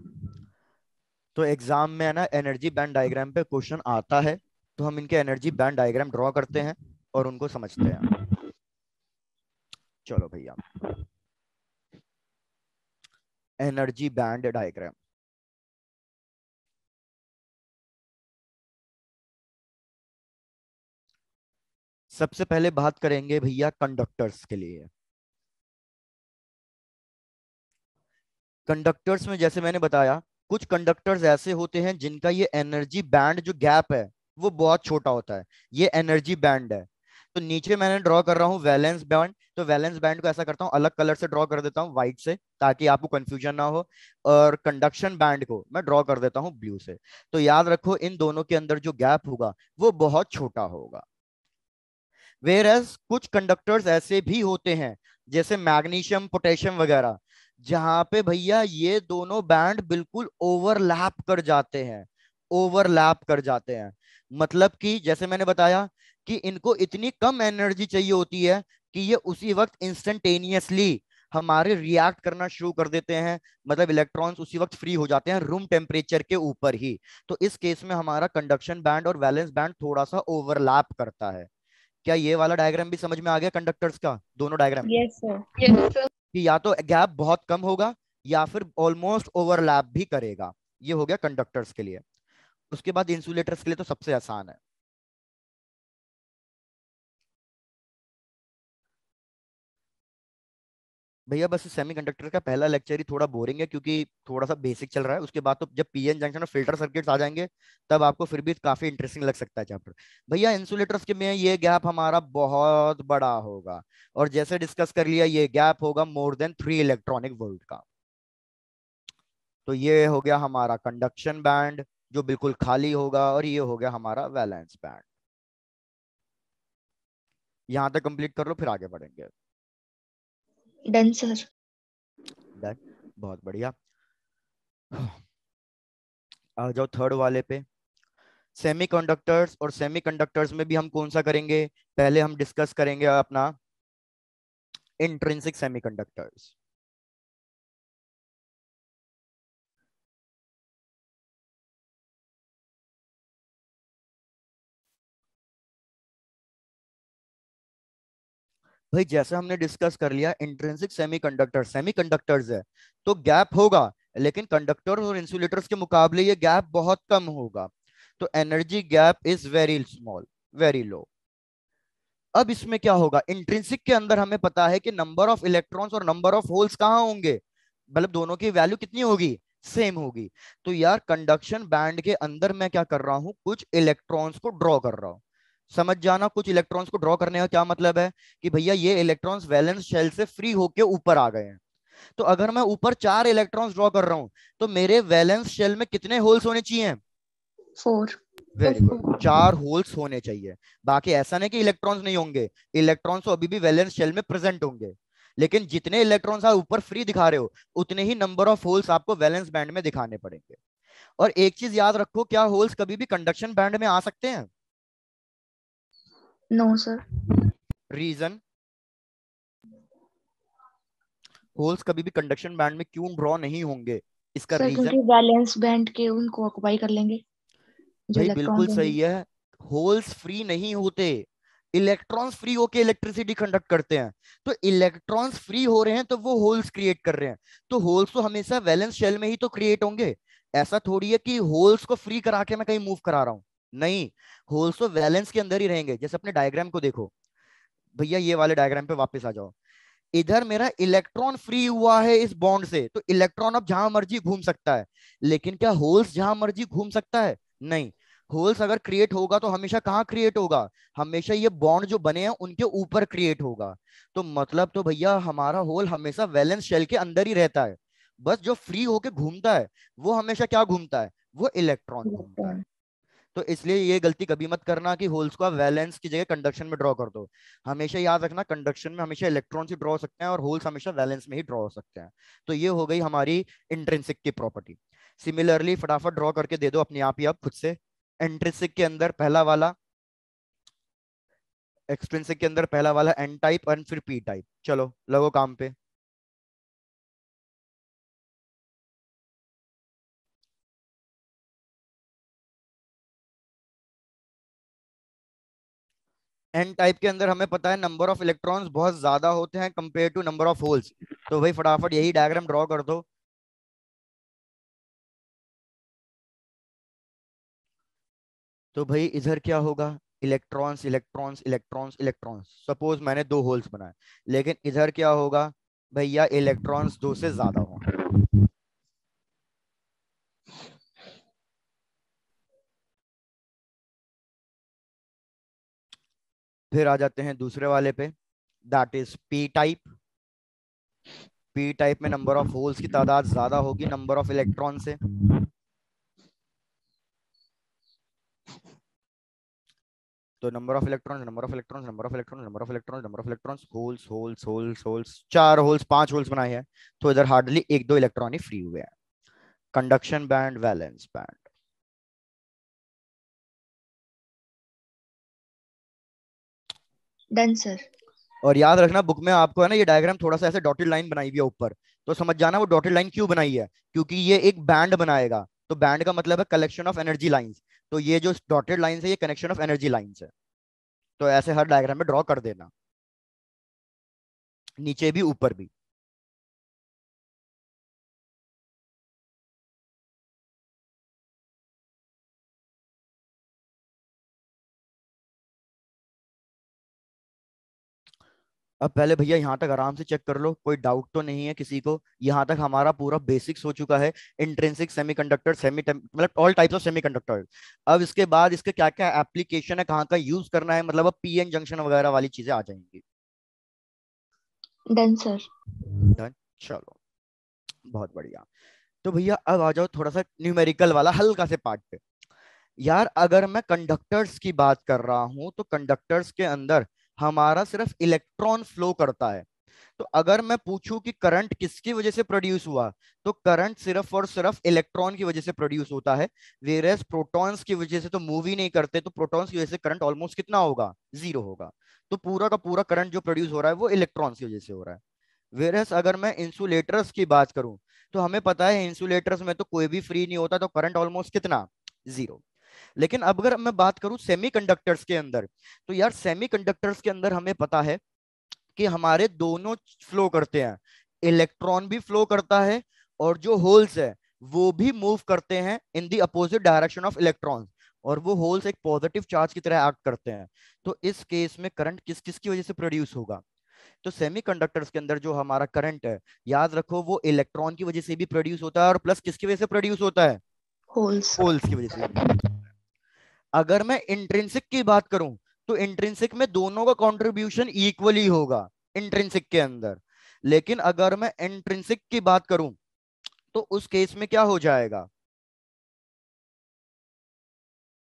तो एग्जाम में है ना एनर्जी बैंड डायग्राम पे क्वेश्चन आता है, तो हम इनके एनर्जी बैंड डायग्राम ड्रॉ करते हैं और उनको समझते हैं। चलो भैया, एनर्जी बैंड डायग्राम। सबसे पहले बात करेंगे भैया कंडक्टर्स के लिए। कंडक्टर्स में जैसे मैंने बताया, कुछ कंडक्टर्स ऐसे होते हैं जिनका ये एनर्जी बैंड जो गैप है वो बहुत छोटा होता है, ये एनर्जी बैंड है। तो नीचे मैंने ड्रॉ कर रहा हूँ वैलेंस बैंड। तो वैलेंस बैंड को ऐसा करता हूँ, अलग कलर से ड्रॉ कर देता हूँ, व्हाइट से, ताकि आपको कंफ्यूजन ना हो। और कंडक्शन बैंड को मैं ड्रॉ कर देता हूँ ब्लू से। तो याद रखो इन दोनों के अंदर जो गैप होगा वो बहुत छोटा होगा। वेरएस कुछ कंडक्टर्स ऐसे भी होते हैं, जैसे मैग्नीशियम पोटेशियम वगैरह, जहां पे भैया ये दोनों बैंड बिल्कुल ओवरलैप कर जाते हैं। ओवरलैप कर जाते हैं मतलब कि जैसे मैंने बताया कि इनको इतनी कम एनर्जी चाहिए होती है कि ये उसी वक्त इंस्टेंटेनियसली हमारे रिएक्ट करना शुरू कर देते हैं। मतलब इलेक्ट्रॉन्स उसी वक्त फ्री हो जाते हैं रूम टेम्परेचर के ऊपर ही। तो इस केस में हमारा कंडक्शन बैंड और वैलेंस बैंड थोड़ा सा ओवरलैप करता है। क्या ये वाला डायग्राम भी समझ में आ गया कंडक्टर्स का, दोनों diagram? Yes sir. Yes sir. कि या तो गैप बहुत कम होगा या फिर ऑलमोस्ट ओवरलैप भी करेगा। ये हो गया कंडक्टर्स के लिए। उसके बाद इंसुलेटर्स के लिए तो सबसे आसान है। भैया बस सेमीकंडक्टर का पहला लेक्चर ही थोड़ा बोरिंग है, क्योंकि थोड़ा सा बेसिक चल रहा है। उसके बाद तो जब पीएन जंक्शन और फिल्टर सर्किट्स आ जाएंगे तब आपको फिर भी काफी इंटरेस्टिंग लग सकता है चैप्टर। भैया इंसुलेटर्स के में ये गैप हमारा बहुत बड़ा होगा, और जैसे डिस्कस कर लिया ये गैप होगा मोर देन 3 इलेक्ट्रॉनिक वोल्ट का। तो ये हो गया हमारा कंडक्शन बैंड जो बिल्कुल खाली होगा, और ये हो गया हमारा वैलेंस बैंड। यहां तक कंप्लीट कर लो, फिर आगे बढ़ेंगे। Done sir. डन, बहुत बढ़िया। आ जाओ थर्ड वाले पे। सेमीकंडक्टर्स, और सेमीकंडक्टर्स में भी हम कौन सा करेंगे? पहले हम डिस्कस करेंगे अपना इंट्रिंसिक सेमीकंडक्टर्स। भाई जैसे हमने डिस्कस कर लिया इंट्रिंसिक सेमीकंडक्टर, सेमीकंडक्टर्स है तो गैप होगा, लेकिन कंडक्टर और इंसुलेटर्स के मुकाबले ये गैप बहुत कम होगा। तो energy gap is very small, very low. अब इसमें क्या होगा, इंट्रिंसिक के अंदर हमें पता है कि नंबर ऑफ इलेक्ट्रॉन्स और नंबर ऑफ होल्स कहाँ होंगे, मतलब दोनों की वैल्यू कितनी होगी, सेम होगी। तो यार कंडक्शन बैंड के अंदर मैं क्या कर रहा हूं, कुछ इलेक्ट्रॉन्स को ड्रॉ कर रहा हूं। समझ जाना, कुछ इलेक्ट्रॉन्स को ड्रॉ करने का क्या मतलब है कि भैया ये इलेक्ट्रॉन्स वैलेंस शेल से फ्री होके ऊपर आ गए हैं। तो अगर मैं ऊपर 4 इलेक्ट्रॉन्स ड्रॉ कर रहा हूं तो मेरे वैलेंस शेल में कितने होल्स होने चाहिए? 4। वेरी गुड, 4 होल्स होने चाहिए। बाकी ऐसा नहीं कि इलेक्ट्रॉन्स नहीं होंगे, इलेक्ट्रॉन्स तो अभी भी वैलेंस शेल में प्रेजेंट होंगे, लेकिन जितने इलेक्ट्रॉन्स आप ऊपर फ्री दिखा रहे हो उतने ही नंबर ऑफ होल्स आपको वैलेंस बैंड में दिखाने पड़ेंगे। और एक चीज याद रखो, क्या होल्स कभी भी कंडक्शन बैंड में आ सकते हैं? No sir. रीजन, होल्स कभी भी कंडक्शन बैंड में क्यों ड्रॉ नहीं होंगे, इसका सर क्योंकि रीजन? वैलेंस बैंड के उनको ऑक्युपाई कर लेंगे जो भाई बिल्कुल इलेक्ट्रॉन्स होंगे। सही है, होल्स फ्री नहीं होते, इलेक्ट्रॉन्स फ्री होके इलेक्ट्रिसिटी कंडक्ट करते हैं। तो इलेक्ट्रॉन्स फ्री हो रहे हैं तो वो होल्स क्रिएट कर रहे हैं, तो होल्स तो हमेशा वैलेंस शेल में ही तो क्रिएट होंगे। ऐसा थोड़ी है कि होल्स को फ्री करा के मैं कहीं मूव करा रहा हूं, नहीं, होल्स तो वैलेंस के अंदर ही रहेंगे। जैसे अपने डायग्राम को देखो, भैया ये वाले डायग्राम पे वापस आ जाओ। इधर मेरा इलेक्ट्रॉन फ्री हुआ है इस बॉन्ड से, तो इलेक्ट्रॉन अब जहां मर्जी घूम सकता है, लेकिन क्या होल्स जहां मर्जी घूम सकता है? नहीं। होल्स अगर क्रिएट होगा तो हमेशा कहाँ क्रिएट होगा, हमेशा ये बॉन्ड जो बने हैं उनके ऊपर क्रिएट होगा। तो मतलब तो भैया हमारा होल हमेशा वैलेंस शेल के अंदर ही रहता है, बस जो फ्री होके घूमता है वो हमेशा क्या घूमता है, वो इलेक्ट्रॉन घूमता है। इलेक्ट्रॉन। तो इसलिए ये गलती कभी मत करना कि होल्स को आप वैलेंस की जगह कंडक्शन में ड्रॉ कर दो। हमेशा याद रखना, कंडक्शन में हमेशा इलेक्ट्रॉन्स ही ड्रॉ हो सकते हैं और होल्स हमेशा वैलेंस में ही ड्रॉ हो सकते हैं। तो ये हो गई हमारी इंट्रिंसिक की प्रॉपर्टी। सिमिलरली फटाफट ड्रॉ करके दे दो अपने आप ही, आप खुद से। इंट्रिंसिक के अंदर पहला वाला, एक्सट्रिंसिक के अंदर पहला वाला एन टाइप और फिर पी टाइप। चलो लगो काम पे। एन टाइप के अंदर हमें पता है नंबर ऑफ इलेक्ट्रॉन्स बहुत ज्यादा होते हैं compare to number of holes. तो भाई फटाफट यही डायग्राम ड्रॉ कर दो। तो भाई इधर क्या होगा, electrons electrons electrons electrons. Suppose मैंने 2 होल्स बनाए, लेकिन इधर क्या होगा भैया, इलेक्ट्रॉन्स 2 से ज्यादा होंगे। फिर आ जाते हैं दूसरे वाले पे, that is P type. P type में नंबर ऑफ होल्स की तादाद ज्यादा होगी नंबर ऑफ इलेक्ट्रॉन से। तो number of electrons, number of electrons, number of electrons, number of electrons, number of electrons, holes holes holes holes, 4 holes 5 holes बनाए हैं, तो इधर हार्डली 1-2 इलेक्ट्रॉन ही फ्री हुए हैं। Conduction band, valence band. Done sir. और याद रखना बुक में आपको है ना ये डायग्राम थोड़ा सा ऐसे डॉटेड लाइन बनाई हुई है ऊपर, तो समझ जाना वो डॉटेड लाइन क्यों बनाई है, क्योंकि ये एक बैंड बनाएगा। तो बैंड का मतलब है कलेक्शन ऑफ एनर्जी लाइंस, तो ये जो डॉटेड लाइंस है ये कनेक्शन ऑफ एनर्जी लाइंस है। तो ऐसे हर डायग्राम में ड्रॉ कर देना, नीचे भी ऊपर भी। अब पहले भैया यहाँ तक आराम से चेक कर लो, कोई डाउट तो नहीं है किसी को? यहाँ तक हमारा पूरा बेसिक्स हो चुका है, इंट्रिंसिक सेमीकंडक्टर, मतलब ऑल टाइप्स ऑफ सेमीकंडक्टर। अब इसके बाद इसके क्या क्या एप्लीकेशन है, कहाँ का यूज करना है, मतलब अब पीएन जंक्शन वगैरह वाली चीजें आ जाएंगी। Done sir. डन, चलो बहुत बढ़िया। तो भैया अब आ जाओ थोड़ा सा न्यूमेरिकल वाला हल्का से पार्ट पे। यार अगर मैं कंडक्टर्स की बात कर रहा हूं तो कंडक्टर्स के अंदर हमारा सिर्फ इलेक्ट्रॉन फ्लो करता है। तो अगर मैं पूछूं कि करंट किसकी वजह से प्रोड्यूस हुआ, तो करंट सिर्फ और सिर्फ इलेक्ट्रॉन की वजह से प्रोड्यूस होता है। वेरएस प्रोटॉन्स की वजह से तो मूव ही नहीं करते, तो प्रोटॉन्स की वजह से करंट ऑलमोस्ट कितना होगा, जीरो होगा। तो पूरा का पूरा करंट जो प्रोड्यूस हो रहा है वो इलेक्ट्रॉन्स की वजह से हो रहा है। वेरएस अगर मैं इंसुलेटर्स की बात करूं तो हमें पता है इंसुलेटर्स में तो कोई भी फ्री नहीं होता, तो करंट ऑलमोस्ट कितना, जीरो। लेकिन अब अगर मैं बात करूं सेमीकंडक्टर्स के अंदर, तो यार सेमीकंडक्टर्स के अंदर हमें पता है कि हमारे दोनों फ्लो करते हैं, इलेक्ट्रॉन भी फ्लो करता है और जो होल्स है वो भी मूव करते हैं in the opposite direction of electrons, और वो होल्स एक पॉजिटिव चार्ज की तरह एक्ट करते हैं। तो इस केस में करंट किस किस की वजह से प्रोड्यूस होगा? तो सेमीकंडक्टर्स के अंदर जो हमारा करंट है, याद रखो वो इलेक्ट्रॉन की वजह से भी प्रोड्यूस होता है और प्लस किसकी वजह से प्रोड्यूस होता है, होल्स। होल्स की वजह से भी produce होता है। अगर मैं इंट्रिंसिक की बात करूं तो इंट्रिंसिक में दोनों का कंट्रीब्यूशन इक्वली होगा इंट्रिंसिक के अंदर। लेकिन अगर मैं इंट्रिंसिक की बात करूं तो उस केस में क्या हो जाएगा,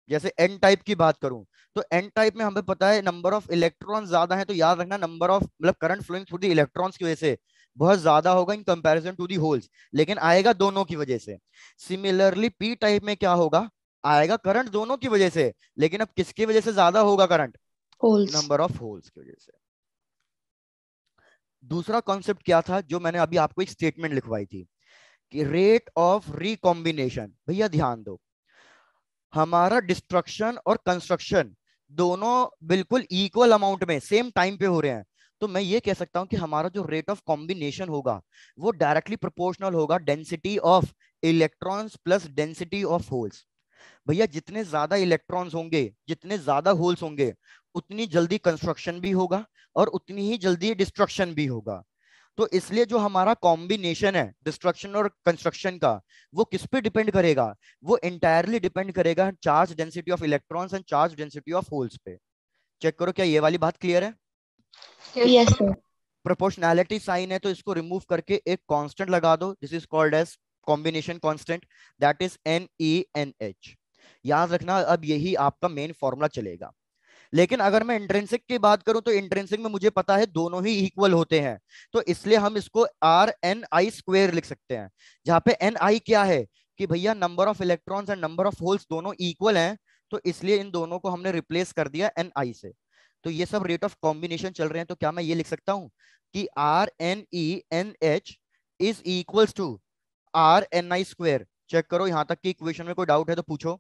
जैसे एन टाइप की बात करूं तो एन टाइप में हमें पता है नंबर ऑफ इलेक्ट्रॉन ज्यादा है, तो याद रखना नंबर ऑफ मतलब current flowing through the electrons की वजह से बहुत ज्यादा होगा in comparison to the holes, लेकिन आएगा दोनों की वजह से। सिमिलरली पी टाइप में क्या होगा, आएगा करंट दोनों की वजह से, लेकिन अब किसकी वजह से ज्यादा होगा current, holes. Number of holes की वजह से। दूसरा कॉन्सेप्ट क्या था जो मैंने अभी आपको एक स्टेटमेंट लिखवाई थी कि रेट ऑफ रिकॉम्बिनेशन। भैया ध्यान दो, हमारा डिस्ट्रक्शन और कंस्ट्रक्शन दोनों बिल्कुल इक्वल अमाउंट में सेम टाइम पे हो रहे हैं, तो मैं ये कह सकता हूं कि हमारा जो रेट ऑफ कॉम्बिनेशन होगा वो डायरेक्टली प्रोपोर्शनल होगा density of electrons plus density of holes. भैया जितने ज्यादा इलेक्ट्रॉन्स होंगे, जितने ज्यादा होल्स होंगे, उतनी जल्दी कंस्ट्रक्शन भी होगा और उतनी ही जल्दी डिस्ट्रक्शन भी होगा। तो इसलिए जो हमारा कॉम्बिनेशन है डिस्ट्रक्शन और कंस्ट्रक्शन का, वो किस पे डिपेंड करेगा, वो इंटायरली डिपेंड करेगा charge density of electrons and charge density of holes पे। चेक करो क्या ये वाली बात क्लियर है? Yes sir. प्रोपोर्शनैलिटी साइन है तो इसको रिमूव करके एक कांस्टेंट लगा दो, this is called as combination constant, that is NENH। याद रखना अब यही आपका मेन फॉर्मूला चलेगा। लेकिन अगर मैं इंट्रिंसिक की बात करूं तो इंट्रिंसिक में मुझे पता है दोनों ही इक्वल होते हैं, तो इसलिए हम इसको RNI² लिख सकते हैं, जहां पे NI क्या है कि भैया number of electrons and number of holes दोनों इक्वल हैं, तो इसलिए इन दोनों को हमने रिप्लेस कर दिया NI से। तो ये सब रेट ऑफ कॉम्बिनेशन चल रहे हैं, तो क्या मैं ये लिख सकता हूं कि RNENH is equals to RNI²? Check करो यहां तक की इक्वेशन में कोई डाउट है तो पूछो।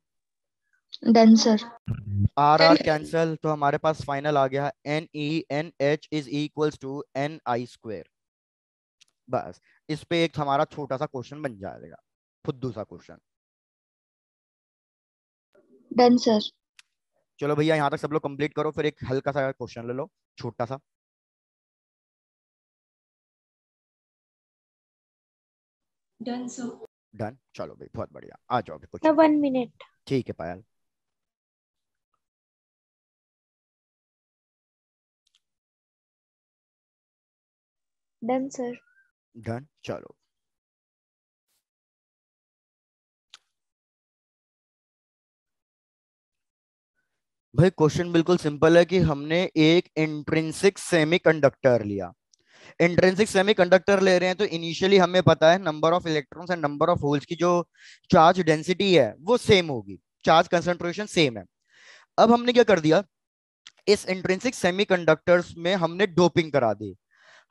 Done sir. RR कैंसल, तो हमारे पास फाइनल आ गया NENH is equals to NI²। बस इस पे एक हमारा छोटा सा क्वेश्चन बन जाएगा, फुद्दू सा क्वेश्चन। Done sir. चलो भैया यहाँ तक सब लोग कंप्लीट करो, फिर एक हल्का सा क्वेश्चन ले लो छोटा सा। Done sir. डन, चलो भाई बहुत बढ़िया, आ जाओ कुछ। 1 मिनट। ठीक है पायल। Done sir. डन, चलो। भाई क्वेश्चन बिल्कुल सिंपल है कि हमने एक इंट्रिंसिक सेमीकंडक्टर लिया। इंट्रिंसिक सेमीकंडक्टर ले रहे हैं तो इनिशियली हमें पता है number of electrons and number of holes की जो चार्ज डेंसिटी है वो सेम होगी, चार्ज कंसंट्रेशन सेम है। अब हमने क्या कर दिया, इस इंट्रिंसिक सेमीकंडक्टर्स में हमने डोपिंग करा दी।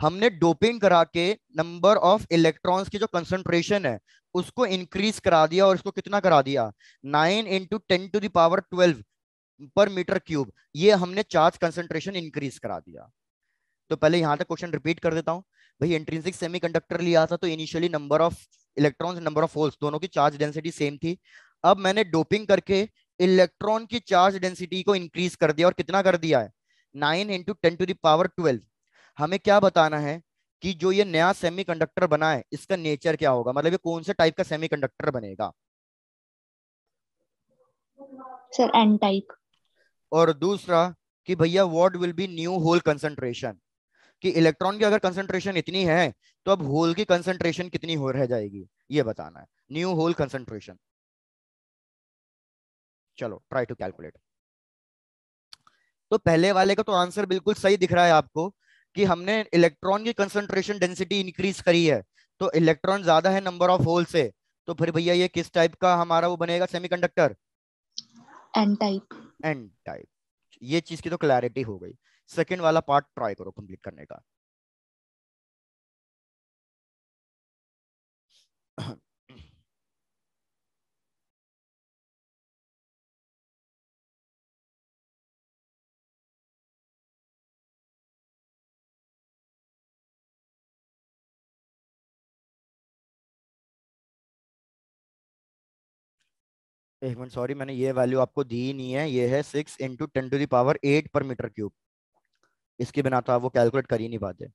हमने डोपिंग करा के नंबर ऑफ इलेक्ट्रॉन्स की जो कंसंट्रेशन है उसको इंक्रीज करा दिया, और इसको कितना करा दिया, 9 × 10⁻12 पर मीटर क्यूब। ये हमने चार्ज कंसंट्रेशन इंक्रीज करा दिया। तो पहले यहां तक क्वेश्चन रिपीट कर देता हूं। भाई इंट्रिंसिक सेमीकंडक्टर लिया था तो initially number of electrons number of holes दोनों की चार्ज डेंसिटी सेम थी। अब मैंने डोपिंग करके इलेक्ट्रॉन की चार्ज डेंसिटी को इंक्रीज कर दिया, और कितना कर दिया है, 9 × 10⁻12। हमें क्या बताना है कि जो ये नया सेमीकंडक्टर बना है इसका नेचर क्या होगा, मतलब ये कौन से टाइप का सेमीकंडक्टर बनेगा। Sir N type. और दूसरा कि भैया what will be new hole concentration, कि इलेक्ट्रॉन की अगर कंसंट्रेशन इतनी है तो अब होल की कंसंट्रेशन कितनी हो रह जाएगी, ये बताना है, न्यू होल कंसंट्रेशन। चलो ट्राई टू कैलकुलेट। तो पहले वाले का तो आंसर बिल्कुल सही दिख रहा है आपको कि हमने इलेक्ट्रॉन की कंसंट्रेशन डेंसिटी इंक्रीज करी है, तो इलेक्ट्रॉन ज्यादा है नंबर ऑफ होल से, तो फिर भैया ये किस टाइप का हमारा वो बनेगा semiconductor, N type. N type. ये चीज की तो क्लैरिटी हो गई। सेकंड वाला पार्ट ट्राई करो कंप्लीट करने का। एक मिनट, सॉरी मैंने ये वैल्यू आपको दी ही नहीं है, ये है 6 × 10⁸ पर मीटर क्यूब। इसके बिना तो आप वो कैलकुलेट कर ही नहीं पाते।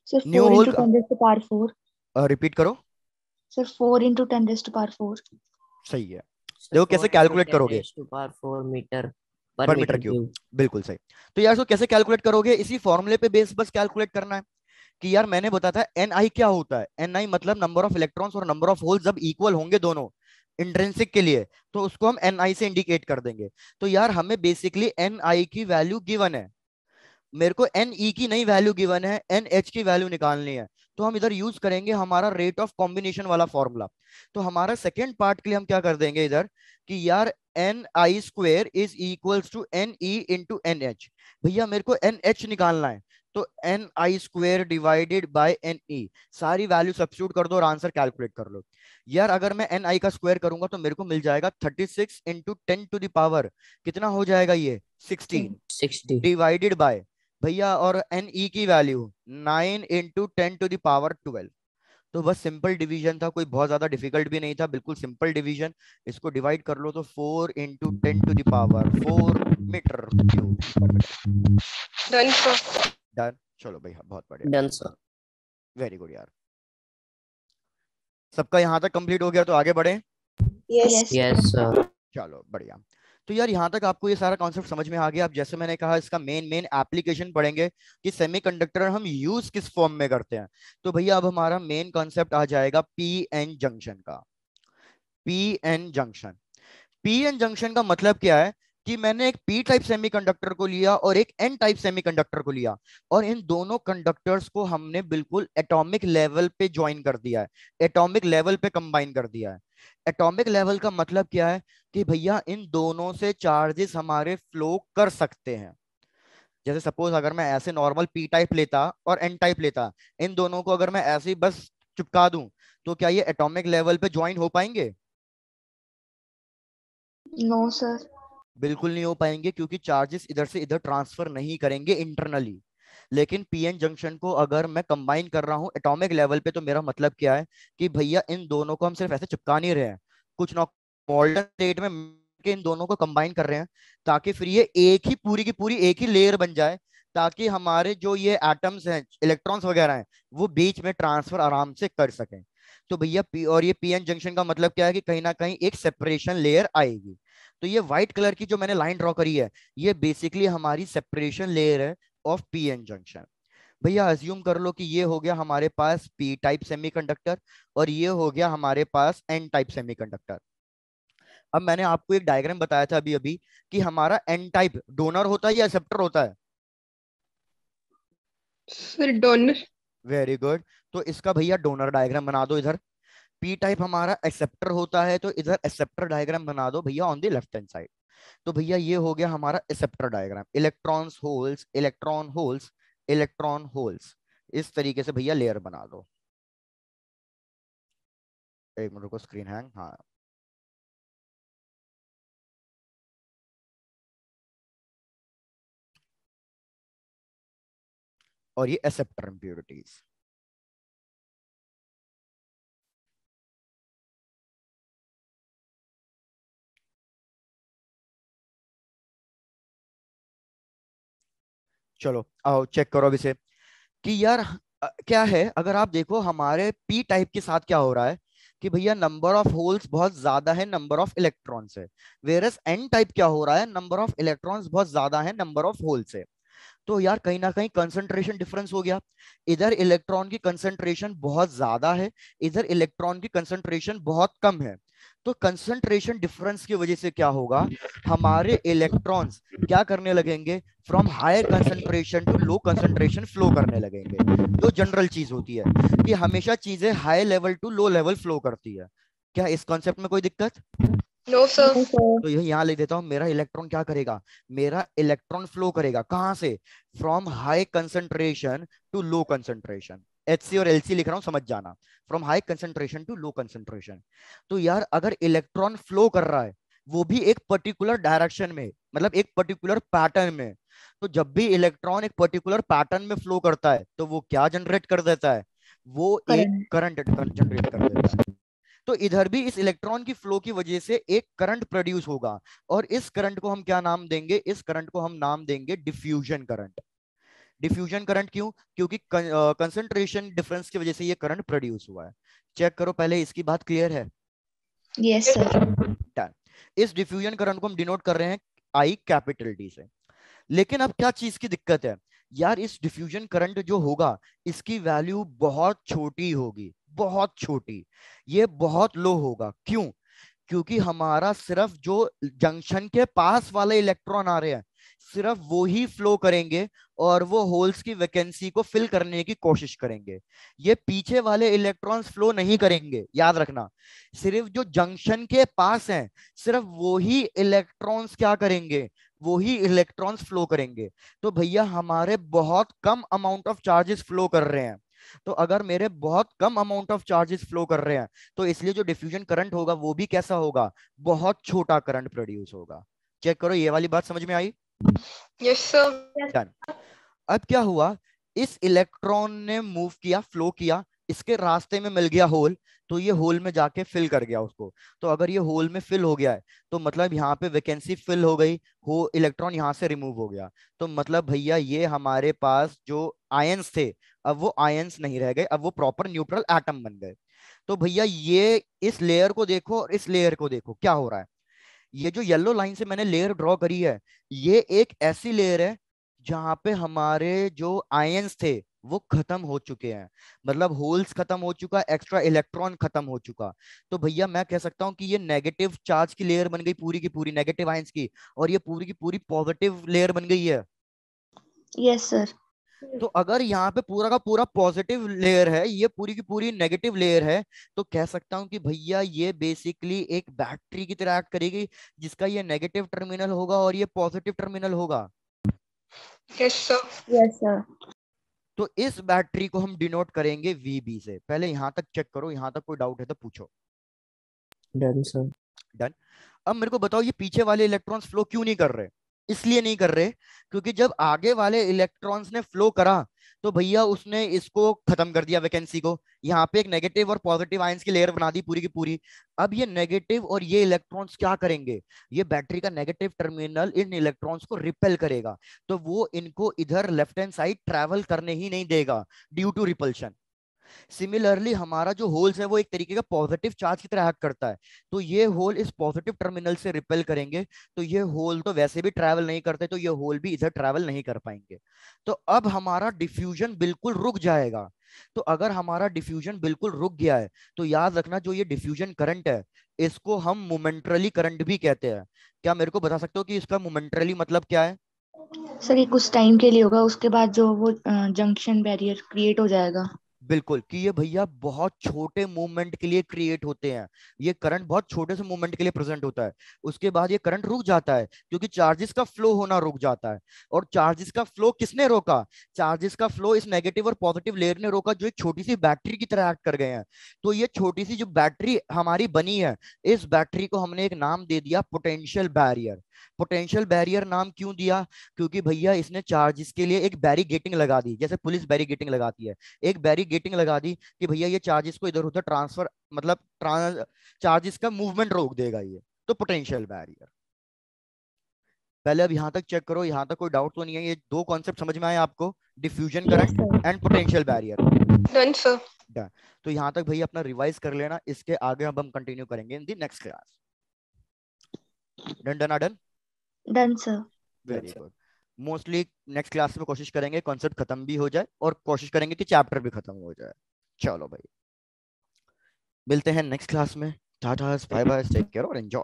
Sir new 4 whole into 10⁴। Repeat करो। Sir 4 into 10⁴। सही है। सर देखो कैसे 4 into कैलकुलेट 10 करोगे, raised to power 4 मीटर पर पर मीटर मीटर क्यूब। क्यूब। बिल्कुल सही। तो यार इसको कैसे कैलकुलेट करोगे, इसी फॉर्मूले पे बेस बस कैलकुलेट करना है कि यार मैंने बताया था एन आई क्या होता है, एन आई मतलब नंबर ऑफ इलेक्ट्रॉन्स और नंबर ऑफ होल जब इक्वल होंगे दोनों इंट्रिंसिक के लिए, तो उसको हम एन आई से इंडिकेट कर देंगे। तो यार हमें बेसिकली एन आई की वैल्यू गिवन है, मेरे को एन ई की नई वैल्यू गिवन है, एन एच की वैल्यू निकालनी है। तो हम इधर यूज करेंगे हमारा रेट ऑफ कॉम्बिनेशन वाला फॉर्मूला। तो हमारा सेकेंड पार्ट के लिए हम क्या कर देंगे इधर कि यार N I square is equals to N E into N H. भैया मेरे को एन एच निकालना है, तो N I square divided by N E, सारी वैल्यू सब्स्टिट्यूट कर दो और आंसर कैलकुलेट कर लो। यार अगर मैं एन आई का स्क्वायर करूंगा तो मेरे को मिल जाएगा 36 × 10⁻⁴ कितना हो जाएगा ये 16 60। डिवाइडेड बाय भैया, और एन ई की वैल्यू 9 × 10⁻12। तो बस सिंपल डिवीजन था, कोई बहुत ज्यादा डिफिकल्ट भी नहीं था, बिल्कुल सिंपल डिवीजन। इसको डिवाइड कर लो तो 4 × 10⁴ मीटर क्यूब पर मीटर। Done sir. डन। चलो भैया बहुत बढ़िया, डन सर। वेरी गुड यार। सबका यहाँ तक कंप्लीट हो गया तो आगे बढ़े। यस। Yes sir. चलो बढ़िया। तो यार यहाँ तक आपको ये सारा कॉन्सेप्ट समझ में आ गया। अब जैसे मैंने कहा इसका मेन मेन एप्लीकेशन पढ़ेंगे कि सेमीकंडक्टर हम यूज किस फॉर्म में करते हैं। तो भैया अब हमारा मेन कॉन्सेप्ट आ जाएगा पी एन जंक्शन का। P N junction, P N junction का मतलब क्या है कि मैंने एक पी टाइप सेमीकंडक्टर को लिया और एक एन टाइप सेमीकंडक्टर को लिया, और इन दोनों कंडक्टर्स को हमने बिल्कुल एटॉमिक लेवल पे ज्वाइन कर दिया है, एटॉमिक लेवल पे कंबाइन कर दिया है। एटॉमिक लेवल का मतलब क्या है कि भैया इन दोनों से चार्जेस हमारे फ्लो कर सकते हैं। जैसे सपोज अगर मैं ऐसे नॉर्मल पी टाइप लेता और एन टाइप लेता, इन दोनों को अगर मैं ऐसे ही बस चिपका दूं तो क्या ये एटॉमिक लेवल पे ज्वाइन हो पाएंगे? No sir. बिल्कुल नहीं हो पाएंगे, क्योंकि चार्जेस इधर से इधर ट्रांसफर नहीं करेंगे इंटरनली। लेकिन पीएन जंक्शन को अगर मैं कंबाइन कर रहा हूं एटॉमिक लेवल पे, तो मेरा मतलब क्या है कि भैया इन दोनों को हम सिर्फ ऐसे चिपका नहीं रहे हैं, कुछ ना मॉडर्न स्टेट में के इन दोनों को कंबाइन कर रहे हैं, ताकि फिर ये एक ही पूरी की पूरी एक ही लेयर बन जाए, ताकि हमारे जो ये एटम्स हैं इलेक्ट्रॉन्स वगैरह हैं वो बीच में ट्रांसफर आराम से कर सकें। तो भैया पी और ये पीएन जंक्शन का मतलब क्या है कि कहीं ना कहीं एक सेपरेशन लेयर आएगी। तो ये व्हाइट कलर की जो मैंने लाइन ड्रॉ करी है ये बेसिकली हमारी सेपरेशन लेयर है ऑफ पीएन जंक्शन। भैया अज्यूम कर लो कि ये हो गया हमारे पास पी टाइप सेमीकंडक्टर और ये हो गया हमारे पास एन टाइप सेमीकंडक्टर। अब मैंने आपको एक डायग्राम बताया था अभी अभी कि हमारा एन टाइप डोनर होता है या एक्सेप्टर होता है? Sir donor. Very good. तो इसका भैया डोनर डायग्राम बना दो इधर। पी टाइप हमारा एक्सेप्टर होता है, तो इधर एक्सेप्टर डायग्राम बना दो भैया on the left hand side. तो भैया ये हो गया हमारा acceptor diagram, electrons holes electron holes electron holes, इस तरीके से भैया लेयर बना दो। एक मिनट को, स्क्रीन हैंग, हाँ। और ये एक्सेप्टर इम्प्योरिटीज। चलो आओ चेक करो अब इसे कि यार क्या है। अगर आप देखो हमारे पी टाइप के साथ क्या हो रहा है कि भैया नंबर ऑफ होल्स बहुत ज्यादा है, नंबर ऑफ इलेक्ट्रॉन्स है। वेरस एन टाइप क्या हो रहा है, नंबर ऑफ इलेक्ट्रॉन्स बहुत ज्यादा है, नंबर ऑफ होल्स है। तो यार कहीं ना कहीं कंसंट्रेशन डिफरेंस हो गया। इधर इलेक्ट्रॉन की कंसंट्रेशन बहुत ज्यादा है, इधर इलेक्ट्रॉन की कंसंट्रेशन बहुत कम है। तो कंसंट्रेशन डिफरेंस की वजह से क्या होगा, हमारे इलेक्ट्रॉन्स क्या करने लगेंगे, from higher concentration to low concentration flow करने लगेंगे। जो जनरल चीज होती है कि हमेशा चीजें high level to low level flow करती है। क्या इस कॉन्सेप्ट में कोई दिक्कत? No sir. तो यही यहाँ लिख देता हूँ, मेरा इलेक्ट्रॉन क्या करेगा, मेरा इलेक्ट्रॉन फ्लो करेगा कहां से, from high concentration to low concentration. HC और LC लिख रहा हूं, समझ जाना, from high concentration to low concentration. तो यार अगर इलेक्ट्रॉन फ्लो कर रहा है वो भी एक पर्टिकुलर डायरेक्शन में, मतलब एक पर्टिकुलर पैटर्न में, तो जब भी इलेक्ट्रॉन एक पर्टिकुलर पैटर्न में फ्लो करता है तो वो क्या जनरेट कर देता है, वो एक करंट। करंट जनरेट कर देता है। तो इधर भी इस इलेक्ट्रॉन की फ्लो की वजह से एक करंट प्रोड्यूस होगा, और इस करंट को हम क्या नाम देंगे, इस करंट को हम नाम देंगे डिफ्यूजन करंट। डिफ्यूजन करंट क्यों, क्योंकि कंसंट्रेशन डिफरेंस की वजह से ये करंट प्रोड्यूस हुआ है। चेक करो पहले, इसकी बात क्लियर है? Yes sir. Done. इस डिफ्यूजन करंट को हम डिनोट कर रहे हैं आई कैपिटल डी से। लेकिन अब क्या चीज की दिक्कत है यार, इस डिफ्यूजन करंट जो होगा इसकी वैल्यू बहुत छोटी होगी, बहुत छोटी। ये बहुत लो होगा, क्यों? क्योंकि हमारा सिर्फ जो जंक्शन के पास वाले इलेक्ट्रॉन आ रहे हैं सिर्फ वो ही फ्लो करेंगे और वो होल्स की वैकेंसी को फिल करने की कोशिश करेंगे। ये पीछे वाले इलेक्ट्रॉन्स फ्लो नहीं करेंगे, याद रखना। सिर्फ जो जंक्शन के पास हैं सिर्फ वो ही इलेक्ट्रॉन्स क्या करेंगे, वो ही इलेक्ट्रॉन्स फ्लो करेंगे। तो भैया हमारे बहुत कम अमाउंट ऑफ चार्जेस फ्लो कर रहे हैं। तो अगर मेरे बहुत कम अमाउंट ऑफ चार्जेस फ्लो कर रहे हैं तो इसलिए जो डिफ्यूजन करंट होगा वो भी कैसा होगा, बहुत छोटा करंट प्रोड्यूस होगा। चेक करो, ये वाली बात समझ में आई? Yes sir. डन। अब क्या हुआ, इस इलेक्ट्रॉन ने मूव किया, फ्लो किया, इसके रास्ते में मिल गया होल, तो ये होल में जाके फिल कर गया उसको। तो अगर ये होल में फिल हो गया है तो मतलब यहाँ पे वैकेंसी फिल हो गई, हो इलेक्ट्रॉन यहाँ से रिमूव हो गया। तो मतलब भैया ये हमारे पास जो आयंस थे अब वो आयंस नहीं रह गए, अब वो प्रॉपर न्यूट्रल एटम बन गए। तो भैया ये इस लेयर को देखो और इस लेयर को देखो क्या हो रहा है। ये जो येलो लाइन से मैंने लेयर ड्रॉ करी है ये एक ऐसी लेयर है जहां पे हमारे जो आयंस थे वो खत्म हो चुके हैं, मतलब होल्स खत्म हो चुका, एक्स्ट्रा इलेक्ट्रॉन खत्म हो चुका। तो भैया मैं कह सकता हूं कि ये नेगेटिव चार्ज की लेयर बन गई पूरी की पूरी, नेगेटिव आयंस की, और ये पूरी की पूरी पॉजिटिव लेयर बन गई है। Yes sir. तो अगर यहाँ पे पूरा का पूरा पॉजिटिव लेयर है, ये पूरी की पूरी नेगेटिव लेयर है, तो कह सकता हूं कि भैया ये बेसिकली एक बैटरी की तरह एक्ट करेगी, जिसका ये नेगेटिव टर्मिनल होगा और ये पॉजिटिव टर्मिनल होगा। Yes sir. Yes sir. तो इस बैटरी को हम डिनोट करेंगे VB से। पहले यहां तक चेक करो, यहां तक कोई डाउट है तो पूछो। Done sir. डन। अब मेरे को बताओ ये पीछे वाले इलेक्ट्रॉन्स फ्लो क्यों नहीं कर रहे? इसलिए नहीं कर रहे क्योंकि जब आगे वाले इलेक्ट्रॉन्स ने फ्लो करा तो भैया उसने इसको खत्म कर दिया वैकेंसी को, यहाँ पे एक नेगेटिव और पॉजिटिव आयंस की लेयर बना दी पूरी की पूरी। अब ये नेगेटिव और ये इलेक्ट्रॉन्स क्या करेंगे, ये बैटरी का नेगेटिव टर्मिनल इन इलेक्ट्रॉन्स को रिपेल करेगा, तो वो इनको इधर लेफ्ट हैंड साइड ट्रैवल करने ही नहीं देगा ड्यू टू रिपल्शन। सिमिलरली हमारा जो होल्स है वो एक तरीके का पॉजिटिव चार्ज की तरह एक्ट करता है, तो ये होल इस पॉजिटिव टर्मिनल से रिपेल करेंगे, तो ये होल तो वैसे भी ट्रैवल नहीं करते, तो ये होल भी इधर ट्रैवल नहीं कर पाएंगे। तो अब हमारा डिफ्यूजन बिल्कुल रुक जाएगा। तो अगर हमारा डिफ्यूजन बिल्कुल रुक गया है तो याद रखना जो ये डिफ्यूजन करंट है इसको हम मोमेंटरली करंट भी कहते हैं। क्या मेरे को बता सकते हो कि इसका मोमेंटरली मतलब क्या है? सर ये कुछ टाइम के लिए होगा, उसके बाद जो वो जंक्शन बैरियर क्रिएट हो जाएगा। बिल्कुल, कि ये भैया बहुत छोटे मूवमेंट के लिए क्रिएट होते हैं, ये करंट बहुत छोटे से मूवमेंट के लिए प्रेजेंट होता है, उसके बाद ये करंट रुक जाता है क्योंकि चार्जेस का फ्लो होना रुक जाता है। और चार्जेस का फ्लो किसने रोका? चार्जेस का फ्लो इस नेगेटिव और पॉजिटिव लेयर ने रोका जो एक छोटी सी बैटरी की तरह एक्ट कर गए हैं। तो ये छोटी सी जो बैटरी हमारी बनी है, इस बैटरी को हमने एक नाम दे दिया पोटेंशियल बैरियर। पोटेंशियल बैरियर नाम क्यों दिया? क्योंकि भैया इसने चार्जेस के लिए एक बैरिगेटिंग लगा दी, जैसे पुलिस बैरिगेटिंग लगाती है, एक बैरिगेटिंग लगा दी कि भैया ये चार्जेस को इधर उधर ट्रांसफर, मतलब चार्जेस का मूवमेंट रोक देगा ये। तो पोटेंशियल बैरियर। पहले अब यहां तक चेक करो, यहां तक कोई डाउट तो नहीं है? ये दो कॉन्सेप्ट समझ में आए आपको, diffusion current and potential barrier? Done sir. तो यहां तक भैया अपना रिवाइज कर लेना, इसके आगे अब हम कंटिन्यू करेंगे in the next class. Done done done done sir. Very good. Mostly next class में कोशिश करेंगे कॉन्सेप्ट खत्म भी हो जाए और कोशिश करेंगे कि चैप्टर भी खत्म हो जाए। चलो भाई, मिलते हैं नेक्स्ट क्लास में। Tata, bye bye, take care और एंजॉय।